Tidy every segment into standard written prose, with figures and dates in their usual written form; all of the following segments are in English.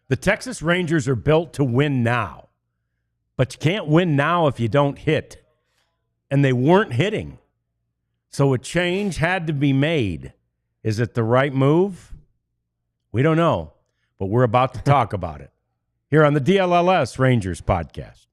The Texas Rangers are built to win now, but you can't win now if you don't hit. And they weren't hitting. So a change had to be made. Is it the right move? We don't know, but we're about to talk about it here on the DLLS Rangers podcast.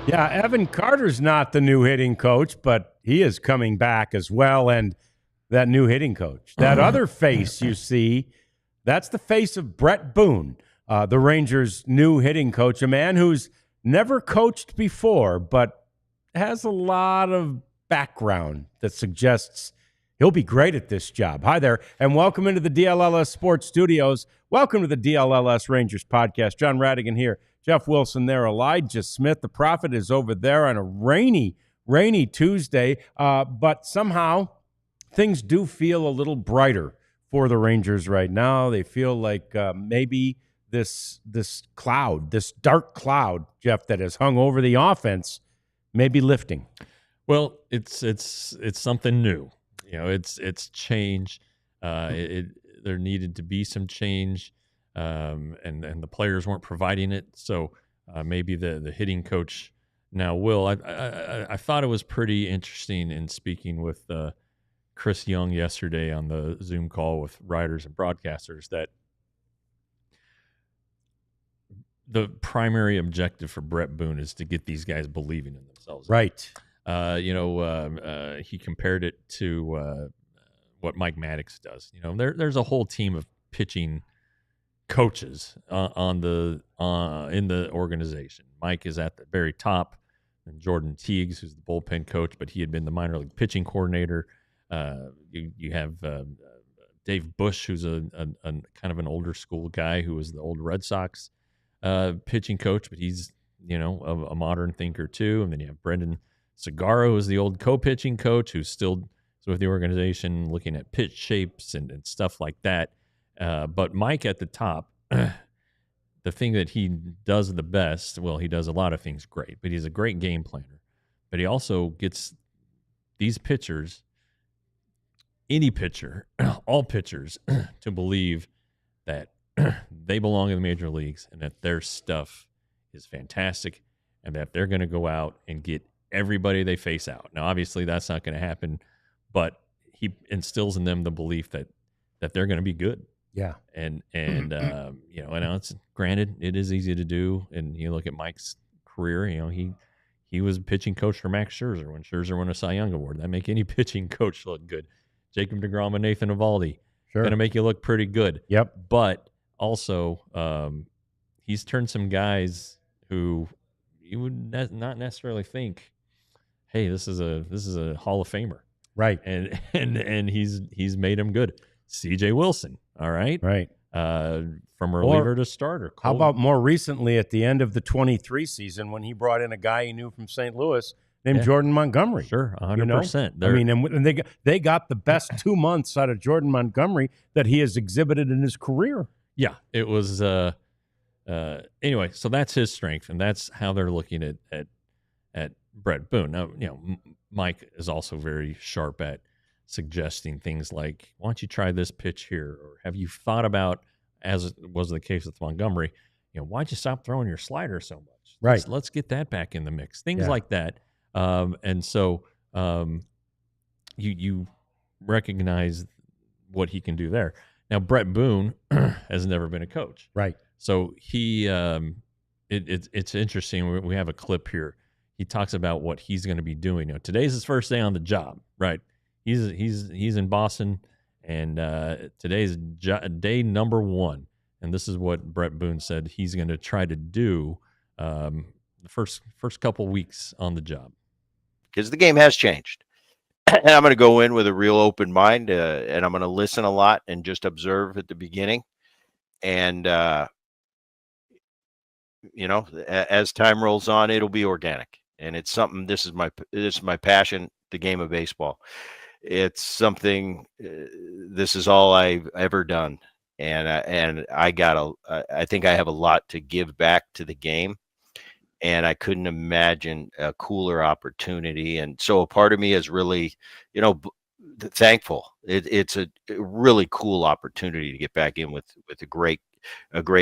Yeah, Evan Carter's not the new hitting coach, but he is coming back as well. And that new hitting coach, that other face you see, that's the face of Bret Boone, the Rangers' new hitting coach, a man who's never coached before, but has a lot of background that suggests he'll be great at this job. Hi there, and welcome into the DLLS Sports Studios. Welcome to the DLLS Rangers podcast. John Radigan here. Jeff Wilson there. Elijah Smith, the prophet, is over there on a rainy Tuesday. But somehow things do feel a little brighter for the Rangers right now. They feel like maybe this cloud, this dark cloud, Jeff, that has hung over the offense, may be lifting. Well, it's something new. You know, it's change. There needed to be some change. And the players weren't providing it, so maybe the hitting coach now will. I thought it was pretty interesting in speaking with Chris Young yesterday on the Zoom call with writers and broadcasters that the primary objective for Bret Boone is to get these guys believing in themselves. Right. He compared it to what Mike Maddox does. You know, there's a whole team of pitching coaches in the organization. Mike is at the very top, and Jordan Teagues, who's the bullpen coach, but he had been the minor league pitching coordinator. You have Dave Bush, who's a kind of an older school guy who was the old Red Sox pitching coach, but he's a modern thinker too. And then you have Brendan Segura, who's the old co-pitching coach, who's still with the organization, looking at pitch shapes and stuff like that. But Mike at the top, the thing that he does the best, well, he does a lot of things great, but he's a great game planner. But he also gets these pitchers, any pitcher, all pitchers, to believe that they belong in the major leagues and that their stuff is fantastic and that they're going to go out and get everybody they face out. Now, obviously, that's not going to happen, but he instills in them the belief that they're going to be good. Yeah. And and it's granted it is easy to do. And you look at Mike's career, he was a pitching coach for Max Scherzer when Scherzer won a Cy Young Award. That make any pitching coach look good. Jacob deGrom and Nathan Eovaldi, going to make you look pretty good. Yep. But also, he's turned some guys who you would not necessarily think, hey, this is a Hall of Famer. Right. And he's made him good. C.J. Wilson, all right? Right. From reliever to starter. How about more recently at the end of the 23 season when he brought in a guy he knew from St. Louis named Jordan Montgomery? Sure, 100%. I mean, and they got the best 2 months out of Jordan Montgomery that he has exhibited in his career. Yeah, it was anyway, so that's his strength, and that's how they're looking at Bret Boone. Now, Mike is also very sharp at suggesting things like, why don't you try this pitch here? Or have you thought about, as was the case with Montgomery, why'd you stop throwing your slider so much? Right. Let's get that back in the mix. Things like that. And so you recognize what he can do there. Now, Bret Boone has never been a coach. Right. So he it's interesting. We have a clip here. He talks about what he's going to be doing. Today's his first day on the job, right? He's in Boston, and today's day number 1 And this is what Bret Boone said he's going to try to do the first couple weeks on the job. Because the game has changed. And I'm going to go in with a real open mind, and I'm going to listen a lot and just observe at the beginning. And, as time rolls on, it'll be organic. And it's something, this is my passion, the game of baseball. It's something, this is all I've ever done. And I think I have a lot to give back to the game. And I couldn't imagine a cooler opportunity. And so a part of me is really, thankful. It's a really cool opportunity to get back in with a great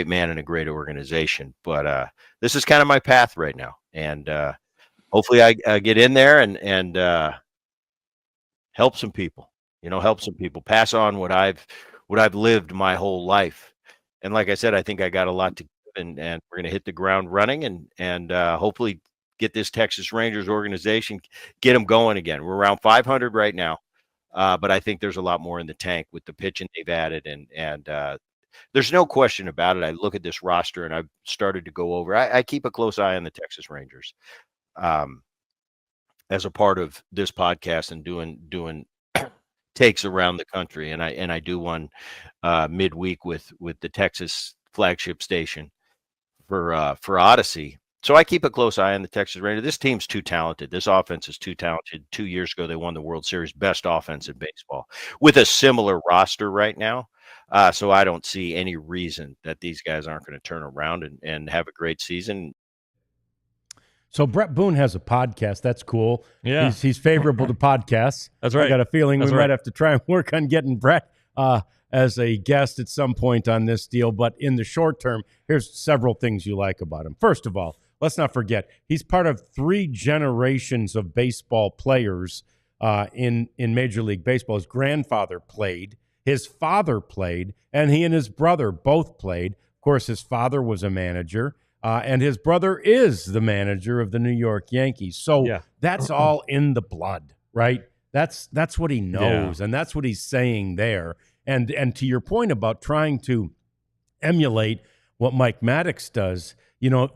man and a great organization. But this is kind of my path right now. And hopefully I get in there and help some people, pass on what I've lived my whole life. And like I said, I think I got a lot to give, and we're going to hit the ground running and hopefully get this Texas Rangers organization, get them going again. We're around 500 right now. But I think there's a lot more in the tank with the pitching they've added. And there's no question about it. I look at this roster and I've started to go over. I keep a close eye on the Texas Rangers as a part of this podcast and doing takes around the country. And I do one midweek with the Texas flagship station for Odyssey. So I keep a close eye on the Texas Rangers. This team's too talented. This offense is too talented. 2 years ago, they won the World Series, best offense in baseball, with a similar roster right now. So I don't see any reason that these guys aren't going to turn around and have a great season. So Bret Boone has a podcast. That's cool. Yeah. He's favorable to podcasts. That's right. I got a feeling we might have to try and work on getting Bret as a guest at some point on this deal. But in the short term, here's several things you like about him. First of all, let's not forget, he's part of 3 generations of baseball players in Major League Baseball. His grandfather played, his father played, and he and his brother both played. Of course, his father was a manager, and his brother is the manager of the New York Yankees. So that's all in the blood, right? That's what he knows, and that's what he's saying there. And to your point about trying to emulate what Mike Maddox does,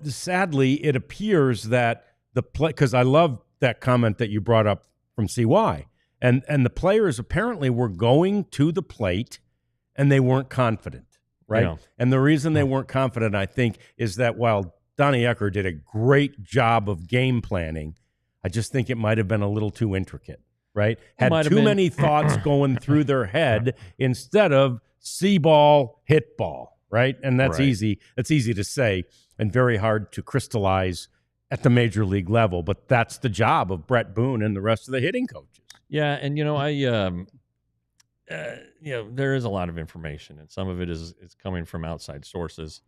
sadly, it appears that the play, because I love that comment that you brought up from CY, and the players apparently were going to the plate and they weren't confident, right? Yeah. And the reason they weren't confident, I think, is that while Donnie Ecker did a great job of game planning, I just think it might have been a little too intricate, right? Had too many thoughts going through their head instead of see ball, hit ball, right? And that's easy. That's easy to say and very hard to crystallize at the major league level. But that's the job of Bret Boone and the rest of the hitting coaches. Yeah, and there is a lot of information, and some of it is coming from outside sources.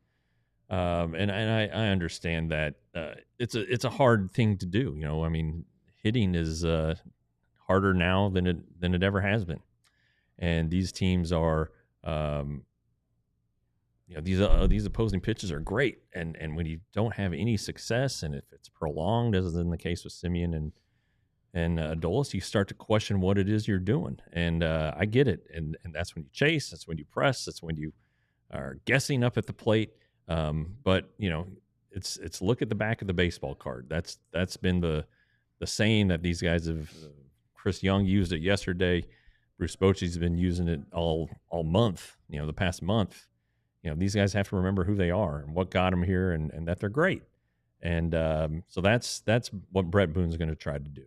And I understand that it's a hard thing to do. Hitting is harder now than it ever has been, and these teams are. These opposing pitches are great, and when you don't have any success, and if it's prolonged, as is in the case with Simeon and Adolis, you start to question what it is you're doing. And I get it, and that's when you chase, that's when you press, that's when you are guessing up at the plate. But it's look at the back of the baseball card. That's been the saying that these guys have. Chris Young used it yesterday. Bruce Bochy's been using it all month. The past month. These guys have to remember who they are and what got them here, and that they're great. And so that's what Bret Boone's going to try to do.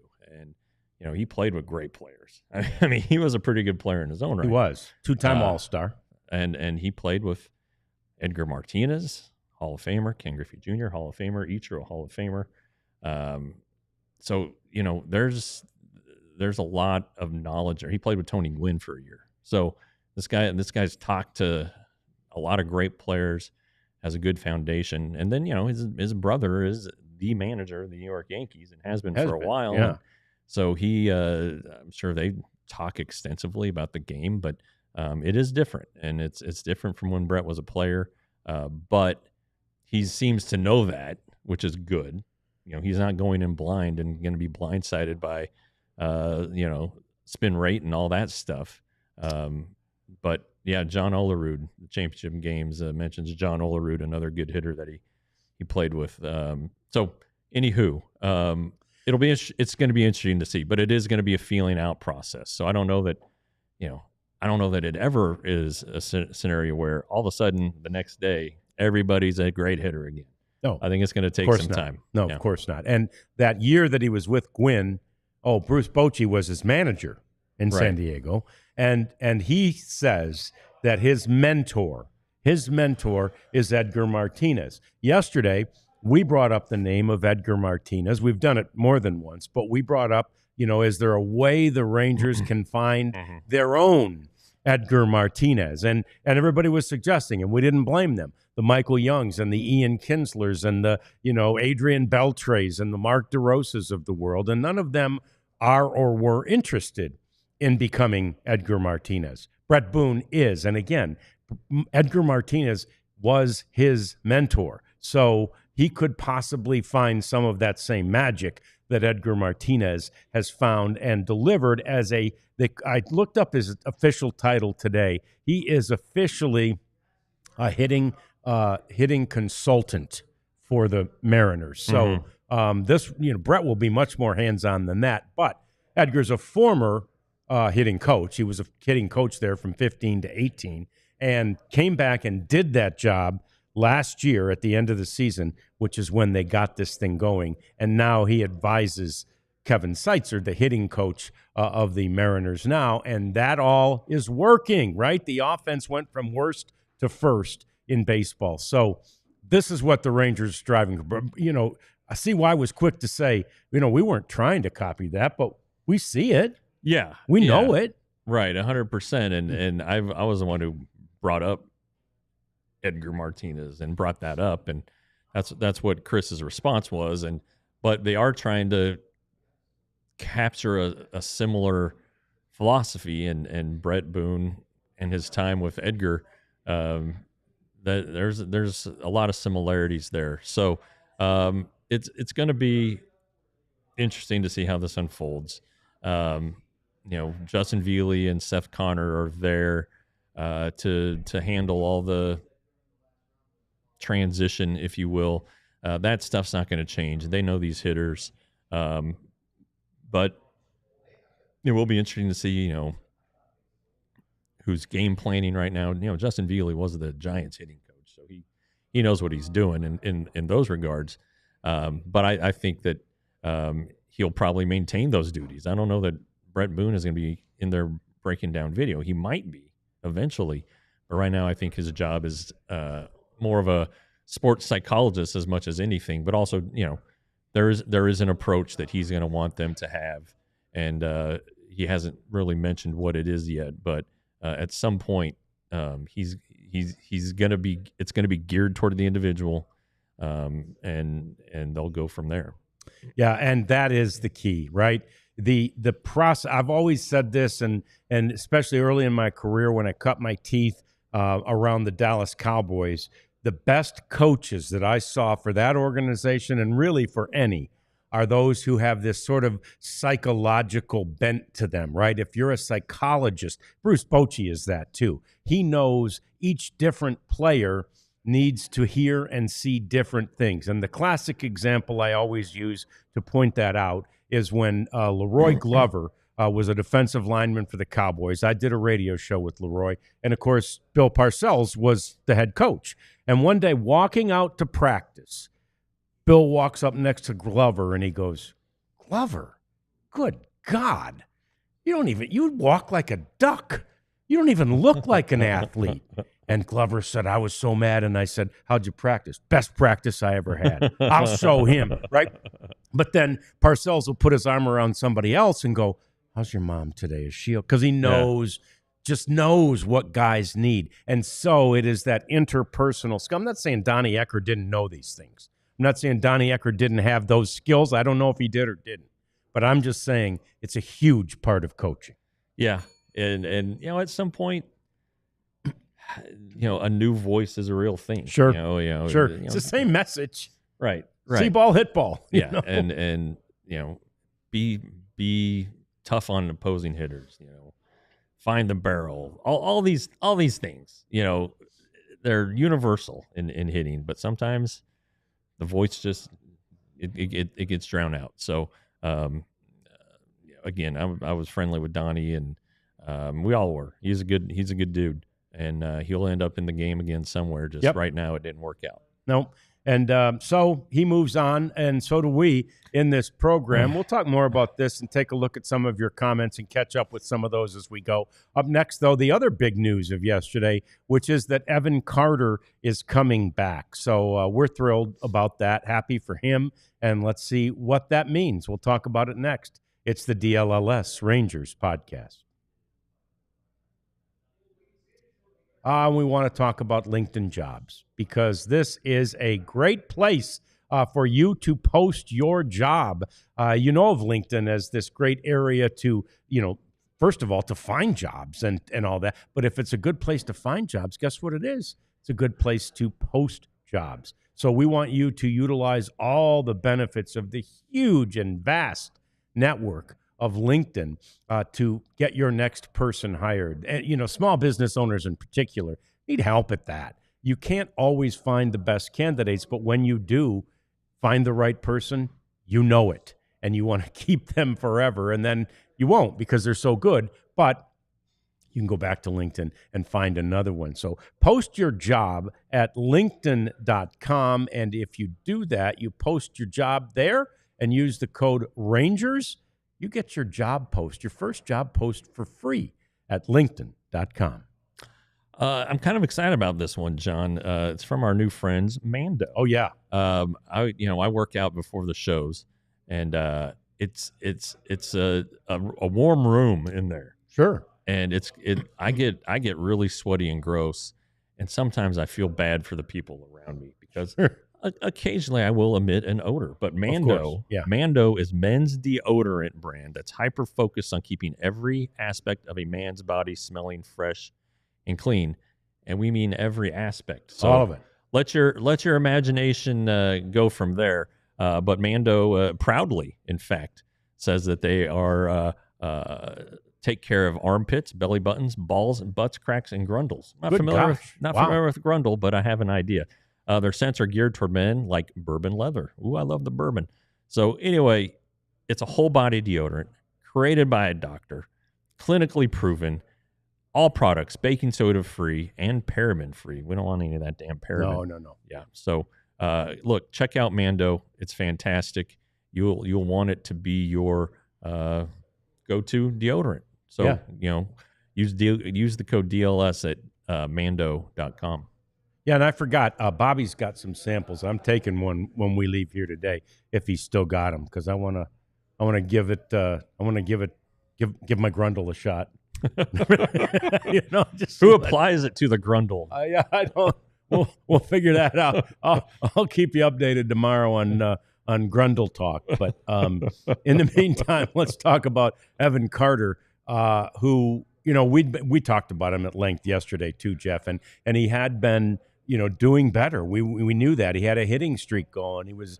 And he played with great players. I mean, he was a pretty good player in his own right. He was 2-time All-Star, and he played with Edgar Martinez, Hall of Famer, Ken Griffey Jr., Hall of Famer, Ichiro, Hall of Famer. So there's a lot of knowledge there. He played with Tony Gwynn for a year. So this guy's talked to a lot of great players, has a good foundation. And then, his brother is the manager of the New York Yankees and has been for a while. Yeah. So I'm sure they talk extensively about the game, but it is different. And it's different from when Bret was a player. But he seems to know that, which is good. He's not going in blind and going to be blindsided by, spin rate and all that stuff. But Yeah, John Olerud, the championship games, mentions John Olerud, another good hitter that he played with. So, anywho, it's going to be interesting to see, but it is going to be a feeling out process. So I don't know that, I don't know that it ever is a scenario where all of a sudden the next day everybody's a great hitter again. No, I think it's going to take some time. No, of course not. And that year that he was with Gwynn, Bruce Bochy was his manager in San Diego, and he says that his mentor is Edgar Martinez. Yesterday, we brought up the name of Edgar Martinez. We've done it more than once, but we brought up, is there a way the Rangers can find their own Edgar Martinez? And everybody was suggesting, and we didn't blame them, the Michael Youngs and the Ian Kinslers and the, Adrian Beltres and the Mark DeRosas of the world, and none of them are or were interested in becoming Edgar Martinez. Bret Boone is, and again, Edgar Martinez was his mentor, so he could possibly find some of that same magic that Edgar Martinez has found and delivered as I looked up his official title today. He is officially a hitting consultant for the Mariners. So this, Bret will be much more hands-on than that. But Edgar's a former hitting coach. He was a hitting coach there from 15 to 18 and came back and did that job last year at the end of the season, which is when they got this thing going. And now he advises Kevin Seitzer, the hitting coach of the Mariners now, and that all is working, right? The offense went from worst to first in baseball. So this is what the Rangers are striving for. I see why I was quick to say, we weren't trying to copy that, but we see it. Yeah. We know it. Right, 100%. And I was the one who brought up Edgar Martinez and brought that up, and that's what Chris's response was. But they are trying to capture a similar philosophy, and Bret Boone and his time with Edgar, that there's a lot of similarities there. So it's going to be interesting to see how this unfolds. Justin Veely and Seth Connor are there to handle all the transition, if you will. That stuff's not going to change. They know these hitters, but it will be interesting to see, who's game planning right now. Justin Veely was the Giants hitting coach, so he knows what he's doing in those regards. But I think that he'll probably maintain those duties. I don't know that Bret Boone is going to be in there breaking down video. He might be eventually, but right now I think his job is more of a sports psychologist as much as anything. But also, there is an approach that he's going to want them to have, and he hasn't really mentioned what it is yet. But at some point, he's going to be. It's going to be geared toward the individual, and they'll go from there. Yeah, and that is the key, right? The process. I've always said this, and especially early in my career when I cut my teeth around the Dallas Cowboys, the best coaches that I saw for that organization, and really for any, are those who have this sort of psychological bent to them, right? If you're a psychologist, Bruce Bochy is that too. He knows each different player needs to hear and see different things. And the classic example I always use to point that out is when Leroy Glover was a defensive lineman for the Cowboys. I did a radio show with Leroy. And, of course, Bill Parcells was the head coach. And one day, walking out to practice, Bill walks up next to Glover and he goes, "Glover, good God, you walk like a duck. You don't even look like an athlete." And Glover said, "I was so mad." And I said, "How'd you practice?" "Best practice I ever had." "I'll show him," right? But then Parcells will put his arm around somebody else and go, "How's your mom today? Is she?" Because he knows, just knows what guys need. And so it is that interpersonal skill. I'm not saying Donnie Ecker didn't know these things. I'm not saying Donnie Ecker didn't have those skills. I don't know if he did or didn't. But I'm just saying it's a huge part of coaching. Yeah. And at some point, a new voice is a real thing. Sure. Sure. It's the same message. Right. See ball, hit ball. Yeah. And be tough on opposing hitters, find the barrel, all these things. You know, they're universal in hitting, but sometimes the voice just it gets drowned out. So again, I was friendly with Donnie, and we all were. He's a good dude, and he'll end up in the game again somewhere. Just right now, it didn't work out. No. And so he moves on, and so do we in this program. We'll talk more about this and take a look at some of your comments and catch up with some of those as we go. Up next, though, the other big news of yesterday, which is that Evan Carter is coming back. So we're thrilled about that, happy for him, and let's see what that means. We'll talk about it next. It's the DLLS Rangers podcast. We want to talk about LinkedIn Jobs because this is a great place for you to post your job. You know of LinkedIn as this great area to, first of all, to find jobs and all that. But if it's a good place to find jobs, guess what it is? It's a good place to post jobs. So we want you to utilize all the benefits of the huge and vast network of LinkedIn to get your next person hired. And, small business owners in particular need help at that. You can't always find the best candidates, but when you do find the right person, you know it, and you want to keep them forever, and then you won't because they're so good, but you can go back to LinkedIn and find another one. So post your job at linkedin.com, and if you do that, you post your job there and use the code RANGERS, you get your job post, your first job post for free at linkedin.com. I'm kind of excited about this one, John. It's from our new friends, Mando. Oh, yeah. I work out before the shows, and it's a warm room in there. Sure. And I get really sweaty and gross, and sometimes I feel bad for the people around me because occasionally I will emit an odor. But Mando is men's deodorant brand that's hyper focused on keeping every aspect of a man's body smelling fresh and clean, and we mean every aspect. So all of it. Let your imagination go from there. But Mando proudly, in fact, says that they are take care of armpits, belly buttons, balls, butts, cracks, and grundles. Not familiar with grundle, but I have an idea. Their scents are geared toward men like bourbon leather. Ooh, I love the bourbon. So anyway, it's a whole body deodorant created by a doctor, clinically proven. All products baking soda free and paraben free. We don't want any of that damn paraben. No. Yeah. So look, check out Mando. It's fantastic. You'll want it to be your go-to deodorant. So use the code DLS at mando.com. Yeah, and I forgot. Bobby's got some samples. I'm taking one when we leave here today, if he's still got them, because I want to give my grundle a shot. Who applies it to the grundle? I don't. We'll figure that out. I'll keep you updated tomorrow on Grundle talk. But in the meantime, let's talk about Evan Carter, who we talked about him at length yesterday too, Jeff, and he had been doing better. We knew that he had a hitting streak going. He was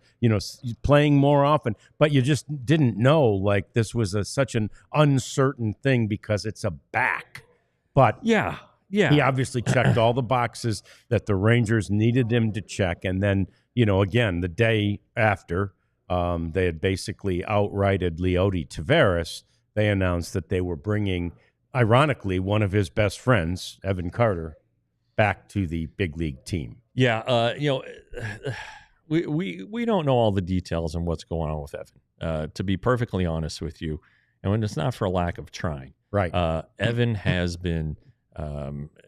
playing more often, but you just didn't know like this was such an uncertain thing because it's a back. But yeah, he obviously checked all the boxes that the Rangers needed him to check. And then again the day after they had basically outrighted Leody Taveras, they announced that they were bringing, ironically, one of his best friends, Evan Carter, back to the big league team. Yeah, we don't know all the details on what's going on with Evan. To be perfectly honest with you, and when it's not for a lack of trying. Right. Evan has been,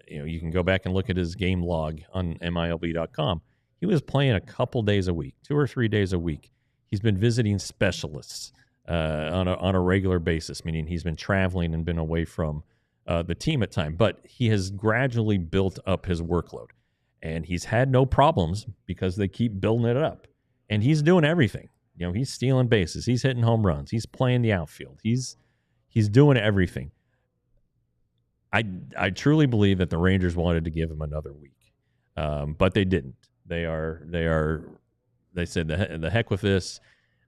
you can go back and look at his game log on MILB.com. He was playing a couple days a week, 2 or 3 days a week. He's been visiting specialists on a regular basis, meaning he's been traveling and been away from the team at time, but he has gradually built up his workload, and he's had no problems because they keep building it up, and he's doing everything. He's stealing bases, he's hitting home runs, he's playing the outfield, he's doing everything. I truly believe that the Rangers wanted to give him another week, but they didn't. They said the heck with this.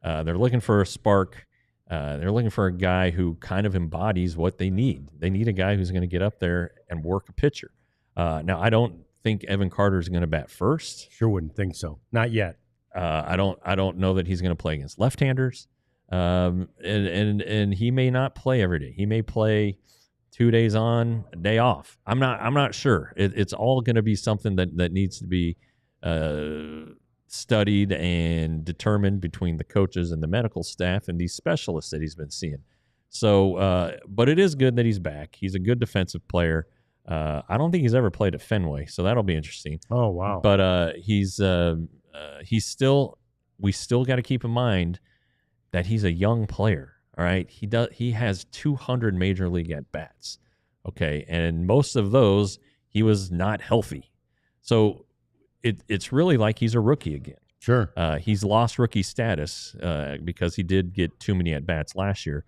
They're looking for a spark. They're looking for a guy who kind of embodies what they need. They need a guy who's going to get up there and work a pitcher. Now, I don't think Evan Carter is going to bat first. Sure wouldn't think so. Not yet. I don't know that he's going to play against left-handers. And he may not play every day. He may play 2 days on, a day off. I'm not sure. It's all going to be something that needs to be studied and determined between the coaches and the medical staff and these specialists that he's been seeing. So, but it is good that he's back. He's a good defensive player. I don't think he's ever played at Fenway, so that'll be interesting. Oh, wow. But he's still, we still got to keep in mind that he's a young player. All right. He has 200 major league at bats. Okay. And most of those, he was not healthy. So it's really like he's a rookie again. Sure. He's lost rookie status because he did get too many at bats last year.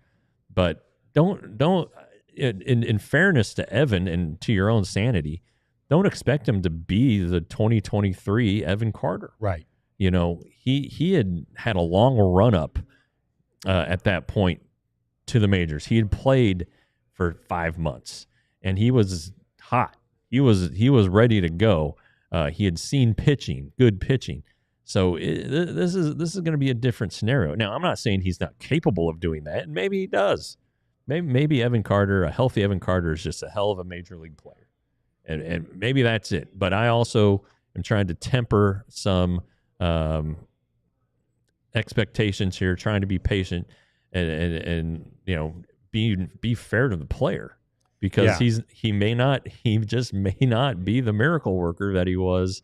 But don't in fairness to Evan and to your own sanity, don't expect him to be the 2023 Evan Carter. Right. You know, he had a long run up at that point to the majors. He had played for 5 months and he was hot. He was ready to go. He had seen pitching, good pitching. So this is going to be a different scenario. Now, I'm not saying he's not capable of doing that, and maybe he does. Maybe Evan Carter, a healthy Evan Carter, is just a hell of a major league player, and maybe that's it. But I also am trying to temper some expectations here, trying to be patient and you know be fair to the player, because he just may not be the miracle worker that he was,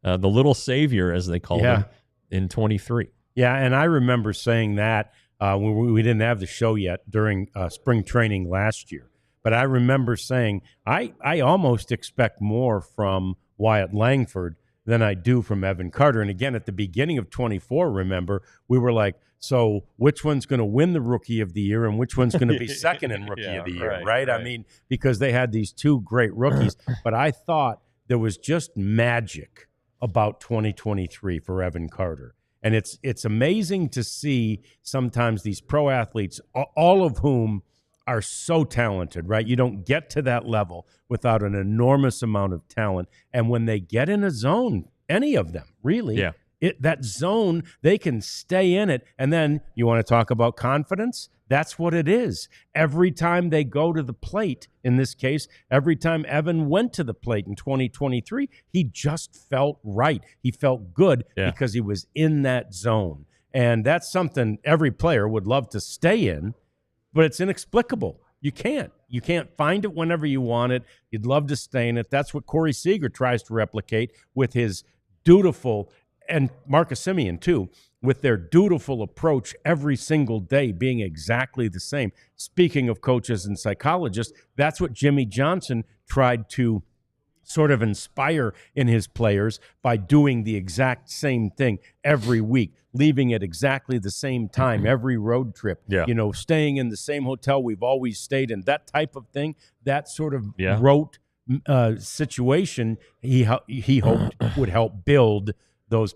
the little savior as they call him in 23. Yeah, and I remember saying that when we didn't have the show yet during spring training last year. But I remember saying I almost expect more from Wyatt Langford than I do from Evan Carter. And again, at the beginning of 24, remember, we were like, so which one's going to win the Rookie of the Year and which one's going to be second in Rookie of the Year, right? I mean, because they had these two great rookies. But I thought there was just magic about 2023 for Evan Carter. And it's amazing to see sometimes these pro athletes, all of whom are so talented, right? You don't get to that level without an enormous amount of talent. And when they get in a zone, any of them, really, that zone, they can stay in it. And then you want to talk about confidence? That's what it is. Every time they go to the plate, in this case, every time Evan went to the plate in 2023, he just felt right. He felt good because he was in that zone. And that's something every player would love to stay in, but it's inexplicable. You can't find it whenever you want it. You'd love to stay in it. That's what Corey Seager tries to replicate with his dutiful, and Marcus Semien too, with their dutiful approach every single day being exactly the same. Speaking of coaches and psychologists, that's what Jimmy Johnson tried to sort of inspire in his players by doing the exact same thing every week, leaving at exactly the same time every road trip, staying in the same hotel we've always stayed in, that type of thing, that sort of rote situation he hoped would help build those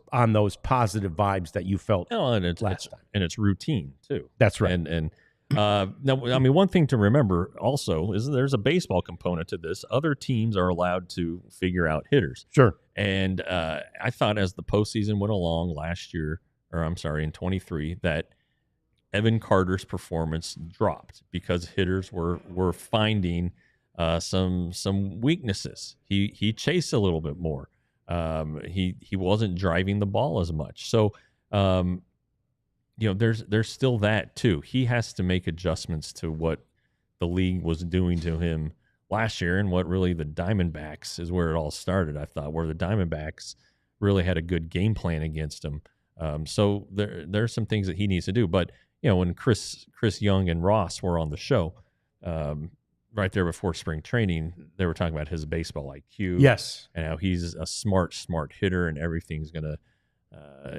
positive vibes that you felt last time. And it's routine too. That's right. And now, I mean, one thing to remember also is there's a baseball component to this. Other teams are allowed to figure out hitters. Sure. And I thought as the postseason went along in 23, that Evan Carter's performance dropped because hitters were finding some weaknesses. He chased a little bit more. He wasn't driving the ball as much. So, there's still that too. He has to make adjustments to what the league was doing to him last year, and what really the Diamondbacks is where it all started. I thought where the Diamondbacks really had a good game plan against him. So there's some things that he needs to do. But when Chris Young and Ross were on the show, right there before spring training, they were talking about his baseball IQ. Yes, and how he's a smart hitter, and everything's gonna.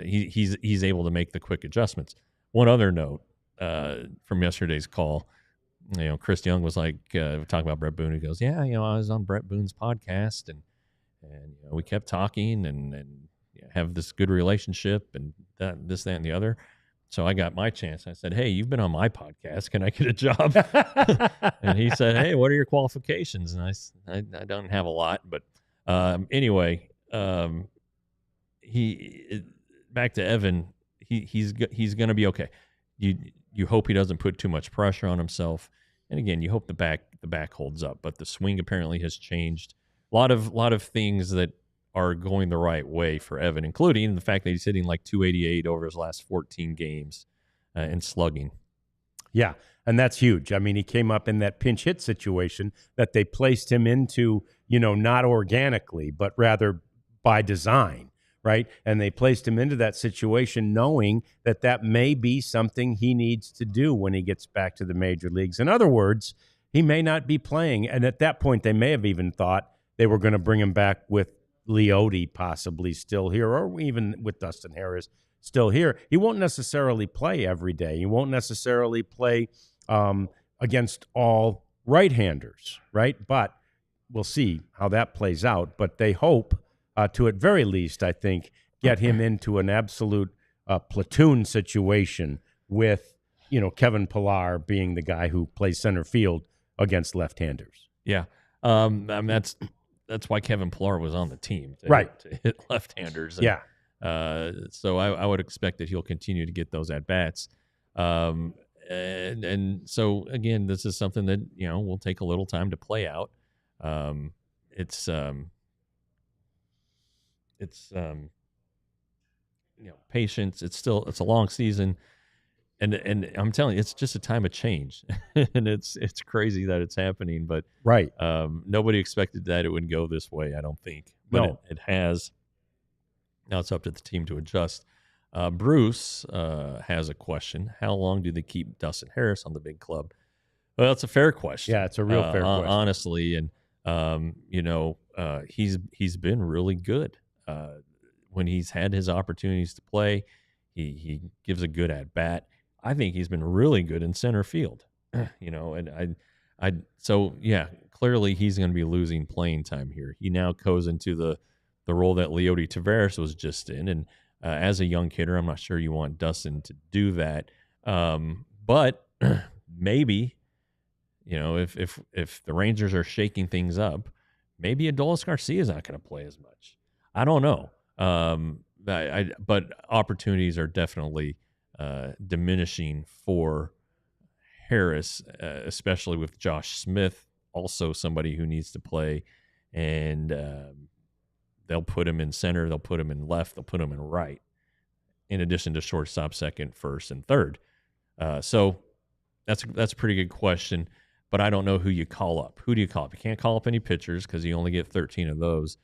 He's able to make the quick adjustments. One other note from yesterday's call, Chris Young was like talking about Bret Boone. He goes, "Yeah, I was on Bret Boone's podcast, and we kept talking and have this good relationship, and this, that, and the other." So I got my chance. I said, "Hey, you've been on my podcast. Can I get a job?" And he said, "Hey, what are your qualifications?" And I don't have a lot, but anyway, back to Evan. He's going to be okay. You hope he doesn't put too much pressure on himself, and again, you hope the back holds up. But the swing apparently has changed. A lot of things that are going the right way for Evan, including the fact that he's hitting like 288 over his last 14 games and slugging. Yeah, and that's huge. I mean, he came up in that pinch hit situation that they placed him into, not organically, but rather by design, right? And they placed him into that situation knowing that may be something he needs to do when he gets back to the major leagues. In other words, he may not be playing. And at that point, they may have even thought they were going to bring him back with Leote possibly still here, or even with Dustin Harris still here. He won't necessarily play every day. He won't necessarily play against all right-handers, right? But we'll see how that plays out. But they hope to, at very least, I think, get him into an absolute platoon situation with, Kevin Pillar being the guy who plays center field against left-handers. Yeah. I mean, that's why Kevin Pillar was on the team, to hit left-handers. Yeah. So I would expect that he'll continue to get those at-bats. And so, again, this is something that, will take a little time to play out. It's patience. It's a long season. And I'm telling you, it's just a time of change, and it's crazy that it's happening. But right, nobody expected that it would go this way. I don't think, but no. it has. Now it's up to the team to adjust. Bruce has a question: how long do they keep Dustin Harris on the big club? Well, it's a fair question. Yeah, it's a real fair question, honestly. And he's been really good when he's had his opportunities to play. He gives a good at bat. I think he's been really good in center field, and so clearly he's going to be losing playing time here. He now goes into the role that Leote Taveras was just in, and as a young hitter, I'm not sure you want Dustin to do that, but maybe, if the Rangers are shaking things up, maybe Adolis Garcia is not going to play as much. I don't know, but opportunities are definitely diminishing for Harris, especially with Josh Smith, also somebody who needs to play. And they'll put him in center, they'll put him in left, they'll put him in right, in addition to shortstop, second, first, and third. So that's a pretty good question, but I don't know who you call up. Who do you call up? You can't call up any pitchers because you only get 13 of those.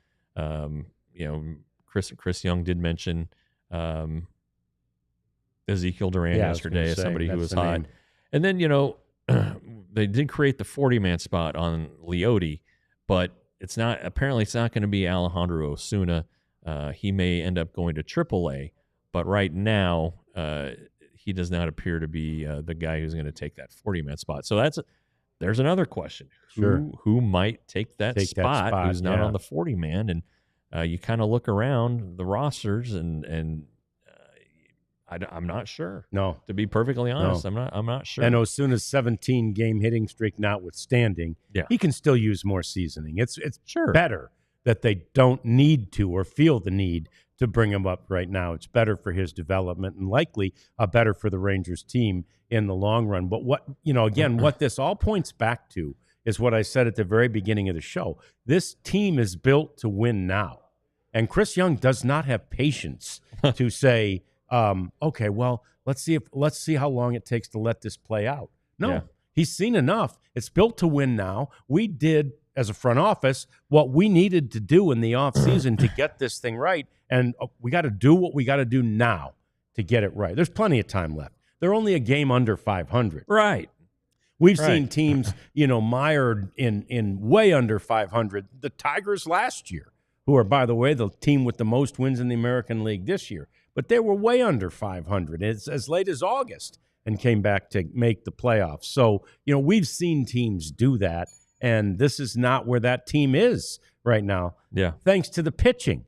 Chris Young did mention Ezekiel Duran yesterday as somebody who was hot. Name. And then, they did create the 40-man spot on Leote, but it's not going to be Alejandro Osuna. He may end up going to AAA, but right now he does not appear to be the guy who's going to take that 40-man spot. So there's another question. Sure. Who might take that spot who's not on the 40-man? And you kind of look around the rosters and I'm not sure. No, to be perfectly honest, no. I'm not sure. And Osuna's 17-game hitting streak notwithstanding, he can still use more seasoning. It's sure better that they don't need to or feel the need to bring him up right now. It's better for his development and likely better for the Rangers team in the long run. But what this all points back to is what I said at the very beginning of the show. This team is built to win now, and Chris Young does not have patience to say, okay, well, let's see how long it takes to let this play out. No, he's seen enough. It's built to win now. We did, as a front office, what we needed to do in the offseason to get this thing right, and we got to do what we got to do now to get it right. There's plenty of time left. They're only a game under 500. Right. We've seen teams, mired in way under 500. The Tigers last year, who are, by the way, the team with the most wins in the American League this year. But they were way under 500 as late as August and came back to make the playoffs. So, we've seen teams do that, and this is not where that team is right now. Yeah. Thanks to the pitching,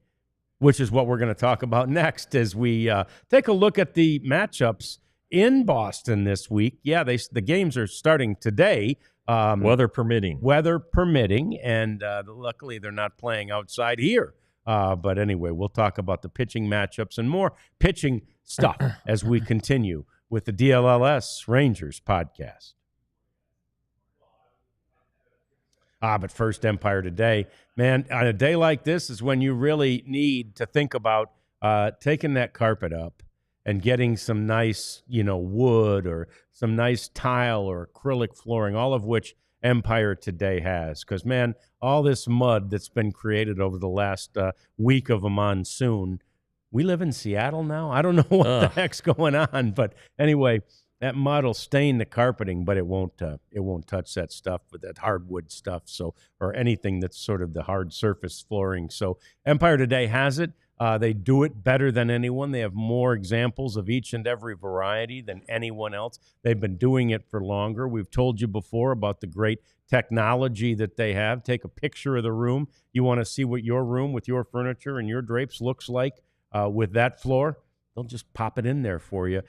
which is what we're going to talk about next as we take a look at the matchups in Boston this week. Yeah, the games are starting today. Weather permitting. Weather permitting, and luckily they're not playing outside here. But anyway, we'll talk about the pitching matchups and more pitching stuff as we continue with the DLLS Rangers podcast. But first, Empire Today. Man, on a day like this is when you really need to think about taking that carpet up and getting some nice, wood or some nice tile or acrylic flooring, all of which Empire Today has. Because, man, all this mud that's been created over the last week of a monsoon. We live in Seattle now. I don't know what the heck's going on. But anyway, that mud will stain the carpeting, but it won't touch that stuff, with that hardwood stuff, or anything that's sort of the hard surface flooring. So Empire Today has it. They do it better than anyone. They have more examples of each and every variety than anyone else. They've been doing it for longer. We've told you before about the great technology that they have. Take a picture of the room. You want to see what your room with your furniture and your drapes looks like with that floor. They'll just pop it in there for you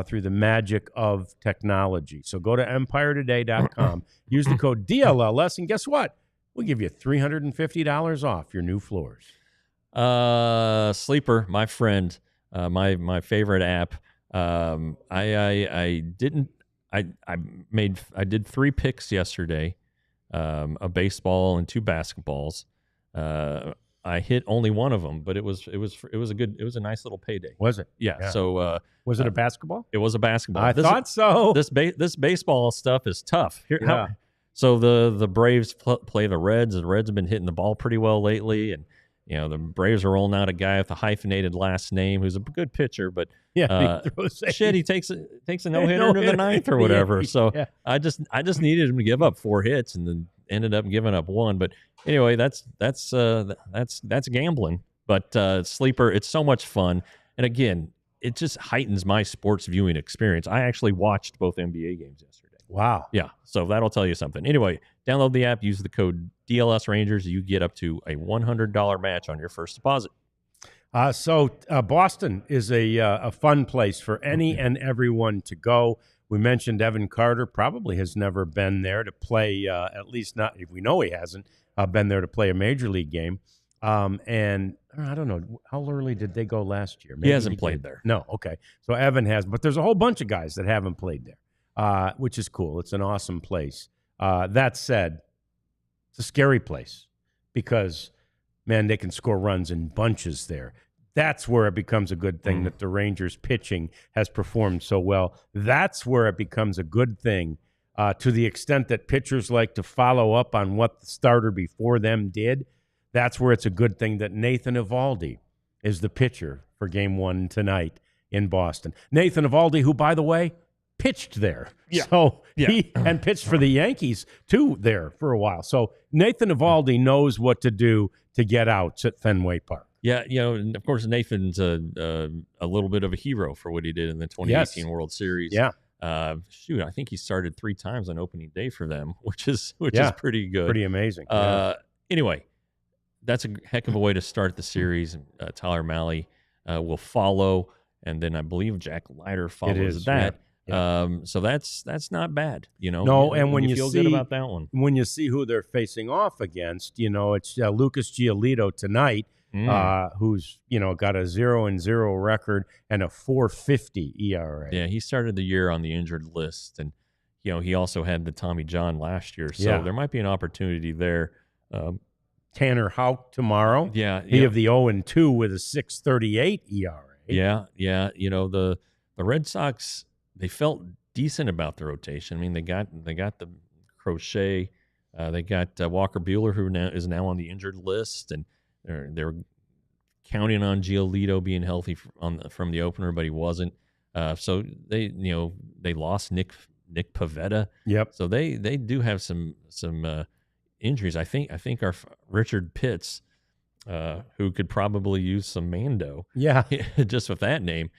through the magic of technology. So go to EmpireToday.com, use the code DLLS, and guess what? We'll give you $350 off your new floors. Sleeper, my friend, my favorite app. I did 3 picks yesterday, a baseball and 2 basketballs. I hit only one of them, but it was a nice little payday. Was it? Yeah. So was it a basketball? It was a basketball. I thought so. This baseball stuff is tough. So the Braves play the Reds. The Reds have been hitting the ball pretty well lately, and the Braves are rolling out a guy with a hyphenated last name who's a good pitcher, but he takes a no-hitter into the 9th or whatever. So I just needed him to give up 4 hits, and then ended up giving up 1. But anyway, that's gambling. But Sleeper, it's so much fun, and again, it just heightens my sports viewing experience. I actually watched both NBA games yesterday. Wow. Yeah, so that'll tell you something. Anyway, download the app, use the code DLS Rangers. You get up to a $100 match on your first deposit. So Boston is a fun place for any and everyone to go. We mentioned Evan Carter probably has never been there to play, at least not, if we know he hasn't, been there to play a major league game. And I don't know, how early did they go last year? Maybe he hasn't played there. No, okay. So Evan has, but there's a whole bunch of guys that haven't played there, which is cool. It's an awesome place. That said, it's a scary place because, man, they can score runs in bunches there. That's where it becomes a good thing that the Rangers pitching has performed so well. That's where it becomes a good thing to the extent that pitchers like to follow up on what the starter before them did. That's where it's a good thing that Nathan Eovaldi is the pitcher for Game 1 tonight in Boston. Nathan Eovaldi, who, by the way, pitched there. Yeah. So he and pitched for the Yankees, too, there for a while. So Nathan Eovaldi knows what to do to get outs at Fenway Park. Yeah, and of course, Nathan's a little bit of a hero for what he did in the 2018 World Series. Yeah. I think he started 3 times on opening day for them, which is pretty good. Pretty amazing. Anyway, that's a heck of a way to start the series. Tyler Mahle will follow, and then I believe Jack Leiter follows that. Yeah. So that's not bad, No, and when you feel see, good about that one, when you see who they're facing off against, it's Lucas Giolito tonight, who's got a 0-0 record and a 4.50 ERA. Yeah, he started the year on the injured list, and he also had the Tommy John last year, so there might be an opportunity there. Tanner Houck tomorrow. Yeah, he of the 0-2 with a 6.38 ERA. Yeah. The Red Sox, they felt decent about the rotation. I mean, they got the Crochet, they got Walker Buehler, who is now on the injured list, and they're counting on Giolito being healthy from the opener, but he wasn't. So they lost Nick Pivetta. Yep. So they do have some injuries. I think our Richard Pitts, who could probably use some Mando. Yeah. Just with that name.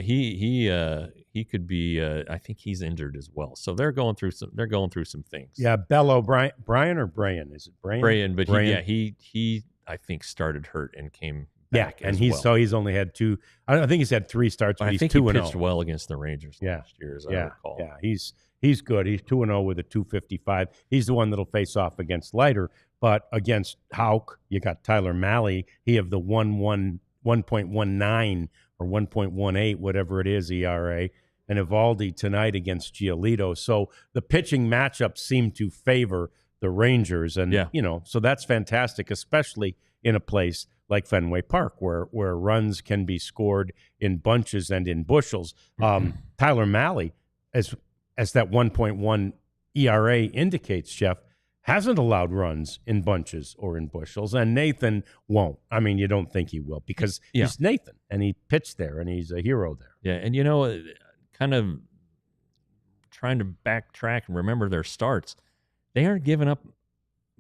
He could be. I think he's injured as well. So they're going through some things. Yeah, Bello Brian or Brian? Is it Brian? Brian, but Brian. He I think started hurt and came back. and as well. he's only had 2. I think he's had 3 starts, but I he's think 2-0. he pitched well against the Rangers last year, as I recall. Yeah, he's good. He's 2-0 with a 2.55. He's the one that'll face off against Leiter, but against Houck, you got Tyler Mahle. He have the 1.19 or 1.18, whatever it is, ERA, and Evaldi tonight against Giolito. So the pitching matchups seem to favor the Rangers, and so that's fantastic, especially in a place like Fenway Park, where runs can be scored in bunches and in bushels. Tyler Mahle, as that 1.1 ERA indicates, Jeff, hasn't allowed runs in bunches or in bushels, and Nathan won't. I mean, you don't think he will because he's Nathan, and he pitched there, and he's a hero there. Yeah, and kind of trying to backtrack and remember their starts, they aren't giving up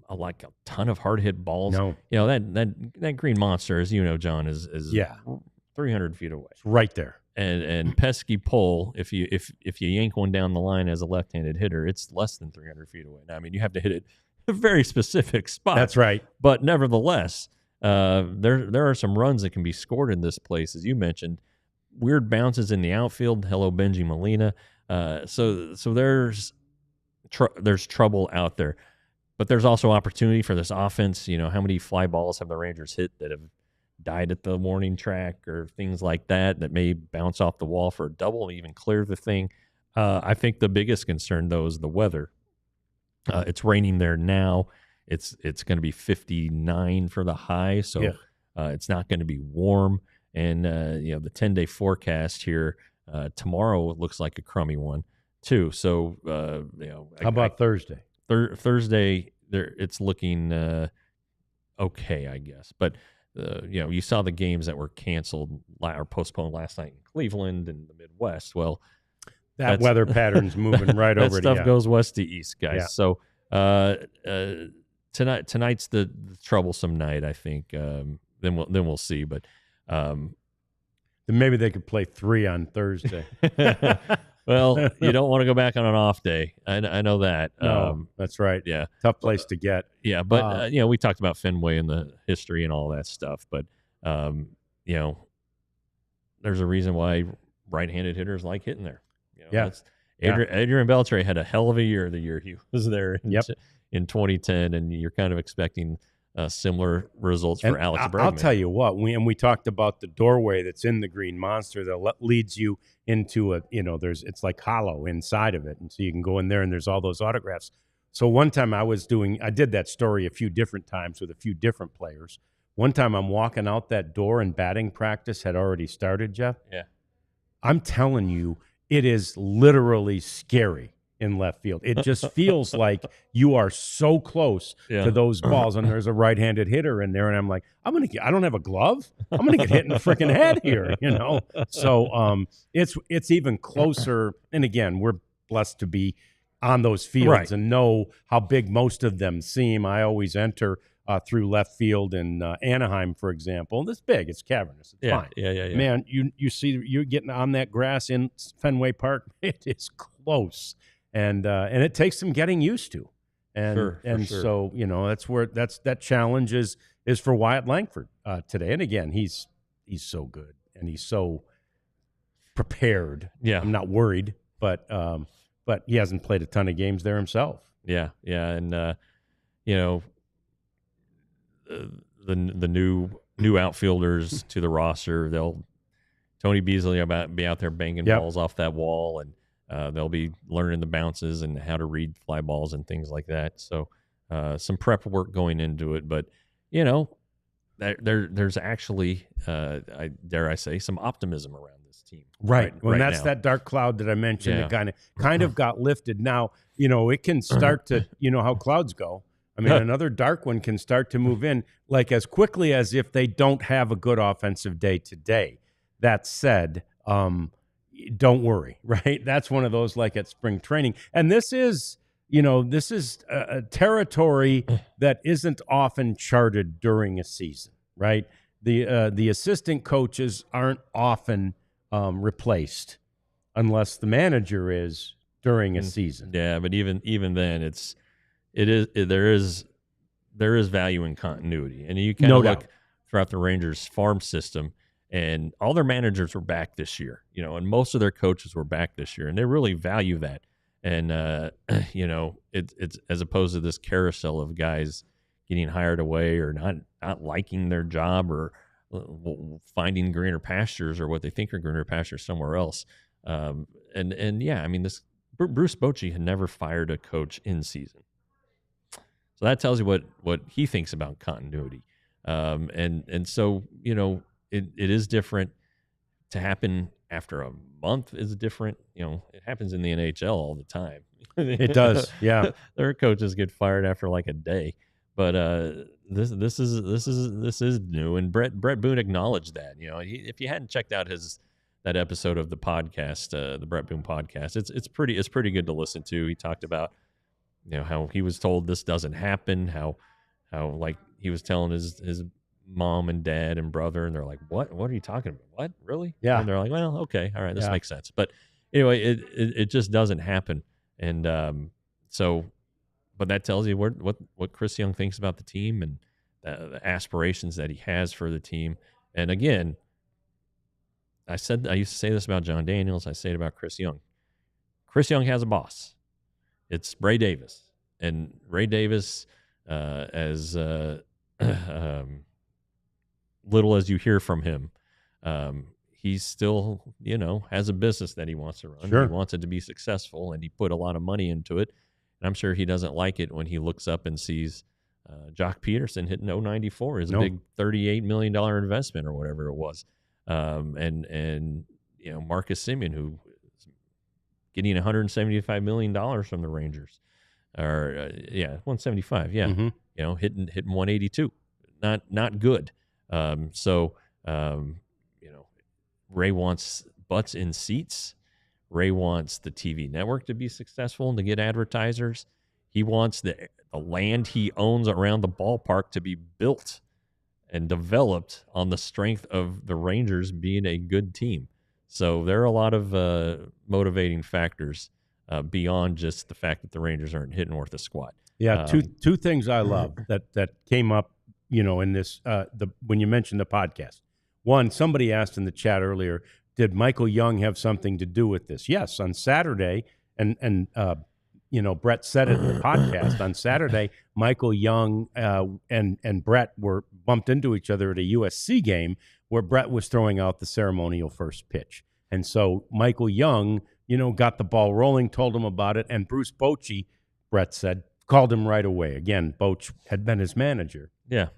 a ton of hard hit balls. No, that green monster, as you know, John, is 300 feet away. It's right there. And pesky pole, if you yank one down the line as a left-handed hitter, it's less than 300 feet away. Now, I mean, you have to hit it a very specific spot. That's right. But nevertheless, there are some runs that can be scored in this place, as you mentioned. Weird bounces in the outfield. Hello, Benji Molina. So there's trouble out there, but there's also opportunity for this offense. How many fly balls have the Rangers hit that have died at the warning track or things like that may bounce off the wall for a double, even clear the thing? I think the biggest concern, though, is the weather. It's raining there now. It's going to be 59 for the high, so it's not going to be warm. And the 10-day forecast here tomorrow looks like a crummy one too. So how about Thursday? Thursday, it's looking okay, I guess. But you saw the games that were canceled or postponed last night in Cleveland and the Midwest. Well, that weather pattern's moving right over. That stuff goes west to east, guys. Yeah. So tonight's the troublesome night, I think. Then we'll see, but then maybe they could play 3 on Thursday. Well, you don't want to go back on an off day. I know that. No, that's right. Yeah, tough place to get. Yeah, but we talked about Fenway and the history and all that stuff. But there's a reason why right-handed hitters like hitting there. Adrian Beltre had a hell of a year the year he was there in 2010, and you're kind of expecting similar results for Alex Bregman. I'll tell you what, we talked about the doorway that's in the Green Monster that leads you into it's like hollow inside of it, and so you can go in there and there's all those autographs. So one time I did that story a few different times with a few different players. One time I'm walking out that door and batting practice had already started, Jeff. Yeah. I'm telling you, it is literally scary in left field. It just feels like you are so close to those balls, and there's a right-handed hitter in there, and I'm like, I don't have a glove. I'm going to get hit in the freaking head here, So it's even closer. And again, we're blessed to be on those fields and know how big most of them seem. I always enter through left field in Anaheim, for example. And it's big. It's cavernous. It's fine. Yeah. Man, you see, you're getting on that grass in Fenway Park. It is close. And it takes some getting used to, and sure. So that's where that challenge is for Wyatt Langford today. And again, he's so good and he's so prepared. Yeah, I'm not worried, but he hasn't played a ton of games there himself. Yeah, and the new outfielders to the roster, Tony Beasley be out there banging balls off that wall, and they'll be learning the bounces and how to read fly balls and things like that. So some prep work going into it, but there's actually, dare I say, some optimism around this team. Right. Well, that's now. that dark cloud that I mentioned. It kind of got lifted. Now, it can start to, how clouds go. I mean, another dark one can start to move in like as quickly as if they don't have a good offensive day today. That said, don't worry, right? That's one of those like at spring training. And this is a territory that isn't often charted during a season, right? The assistant coaches aren't often replaced unless the manager is during a season. Yeah, but even then, there is value in continuity, and you kind of look throughout the Rangers farm system, and all their managers were back this year, and most of their coaches were back this year, and they really value that. And it's as opposed to this carousel of guys getting hired away or not liking their job or finding greener pastures or what they think are greener pastures somewhere else. This Bruce Bochy had never fired a coach in season. So that tells you what he thinks about continuity. So it is different. To happen after a month is different. It happens in the NHL all the time. It does, yeah. Their coaches get fired after like a day. But this is new, and Bret Boone acknowledged that. If you hadn't checked out that episode of the podcast, the Bret Boone podcast, it's pretty good to listen to. He talked about how he was told this doesn't happen, how like he was telling his mom and dad and brother, and they're like, what are you talking about? What, really? Yeah. And they're like, well, okay, all right, this makes sense. But anyway, it just doesn't happen, and but that tells you what Chris Young thinks about the team and the aspirations that he has for the team. And again, I used to say this about John Daniels. I say it about Chris Young. Chris Young has a boss. It's Ray Davis. And Ray Davis, as little as you hear from him, he still, has a business that he wants to run. Sure. He wants it to be successful, and he put a lot of money into it. And I'm sure he doesn't like it when he looks up and sees Jock Peterson hitting 094 is a big $38 million investment or whatever it was. And Marcus Semien, who is getting $175 million from the Rangers, or 175, yeah, Mm-hmm. Hitting 182, not good. Ray wants butts in seats. Ray wants the TV network to be successful and to get advertisers. He wants the land he owns around the ballpark to be built and developed on the strength of the Rangers being a good team. So there are a lot of motivating factors beyond just the fact that the Rangers aren't hitting worth a squat. Yeah, two things I love that came up, in this when you mentioned the podcast. One, somebody asked in the chat earlier, did Michael Young have something to do with this? Yes, on Saturday, and Bret said it in the podcast. On Saturday, Michael Young and Bret were bumped into each other at a USC game where Bret was throwing out the ceremonial first pitch. And so Michael Young, got the ball rolling, told him about it, and Bruce Bochy, Bret said, called him right away. Again, Boch had been his manager. Yeah.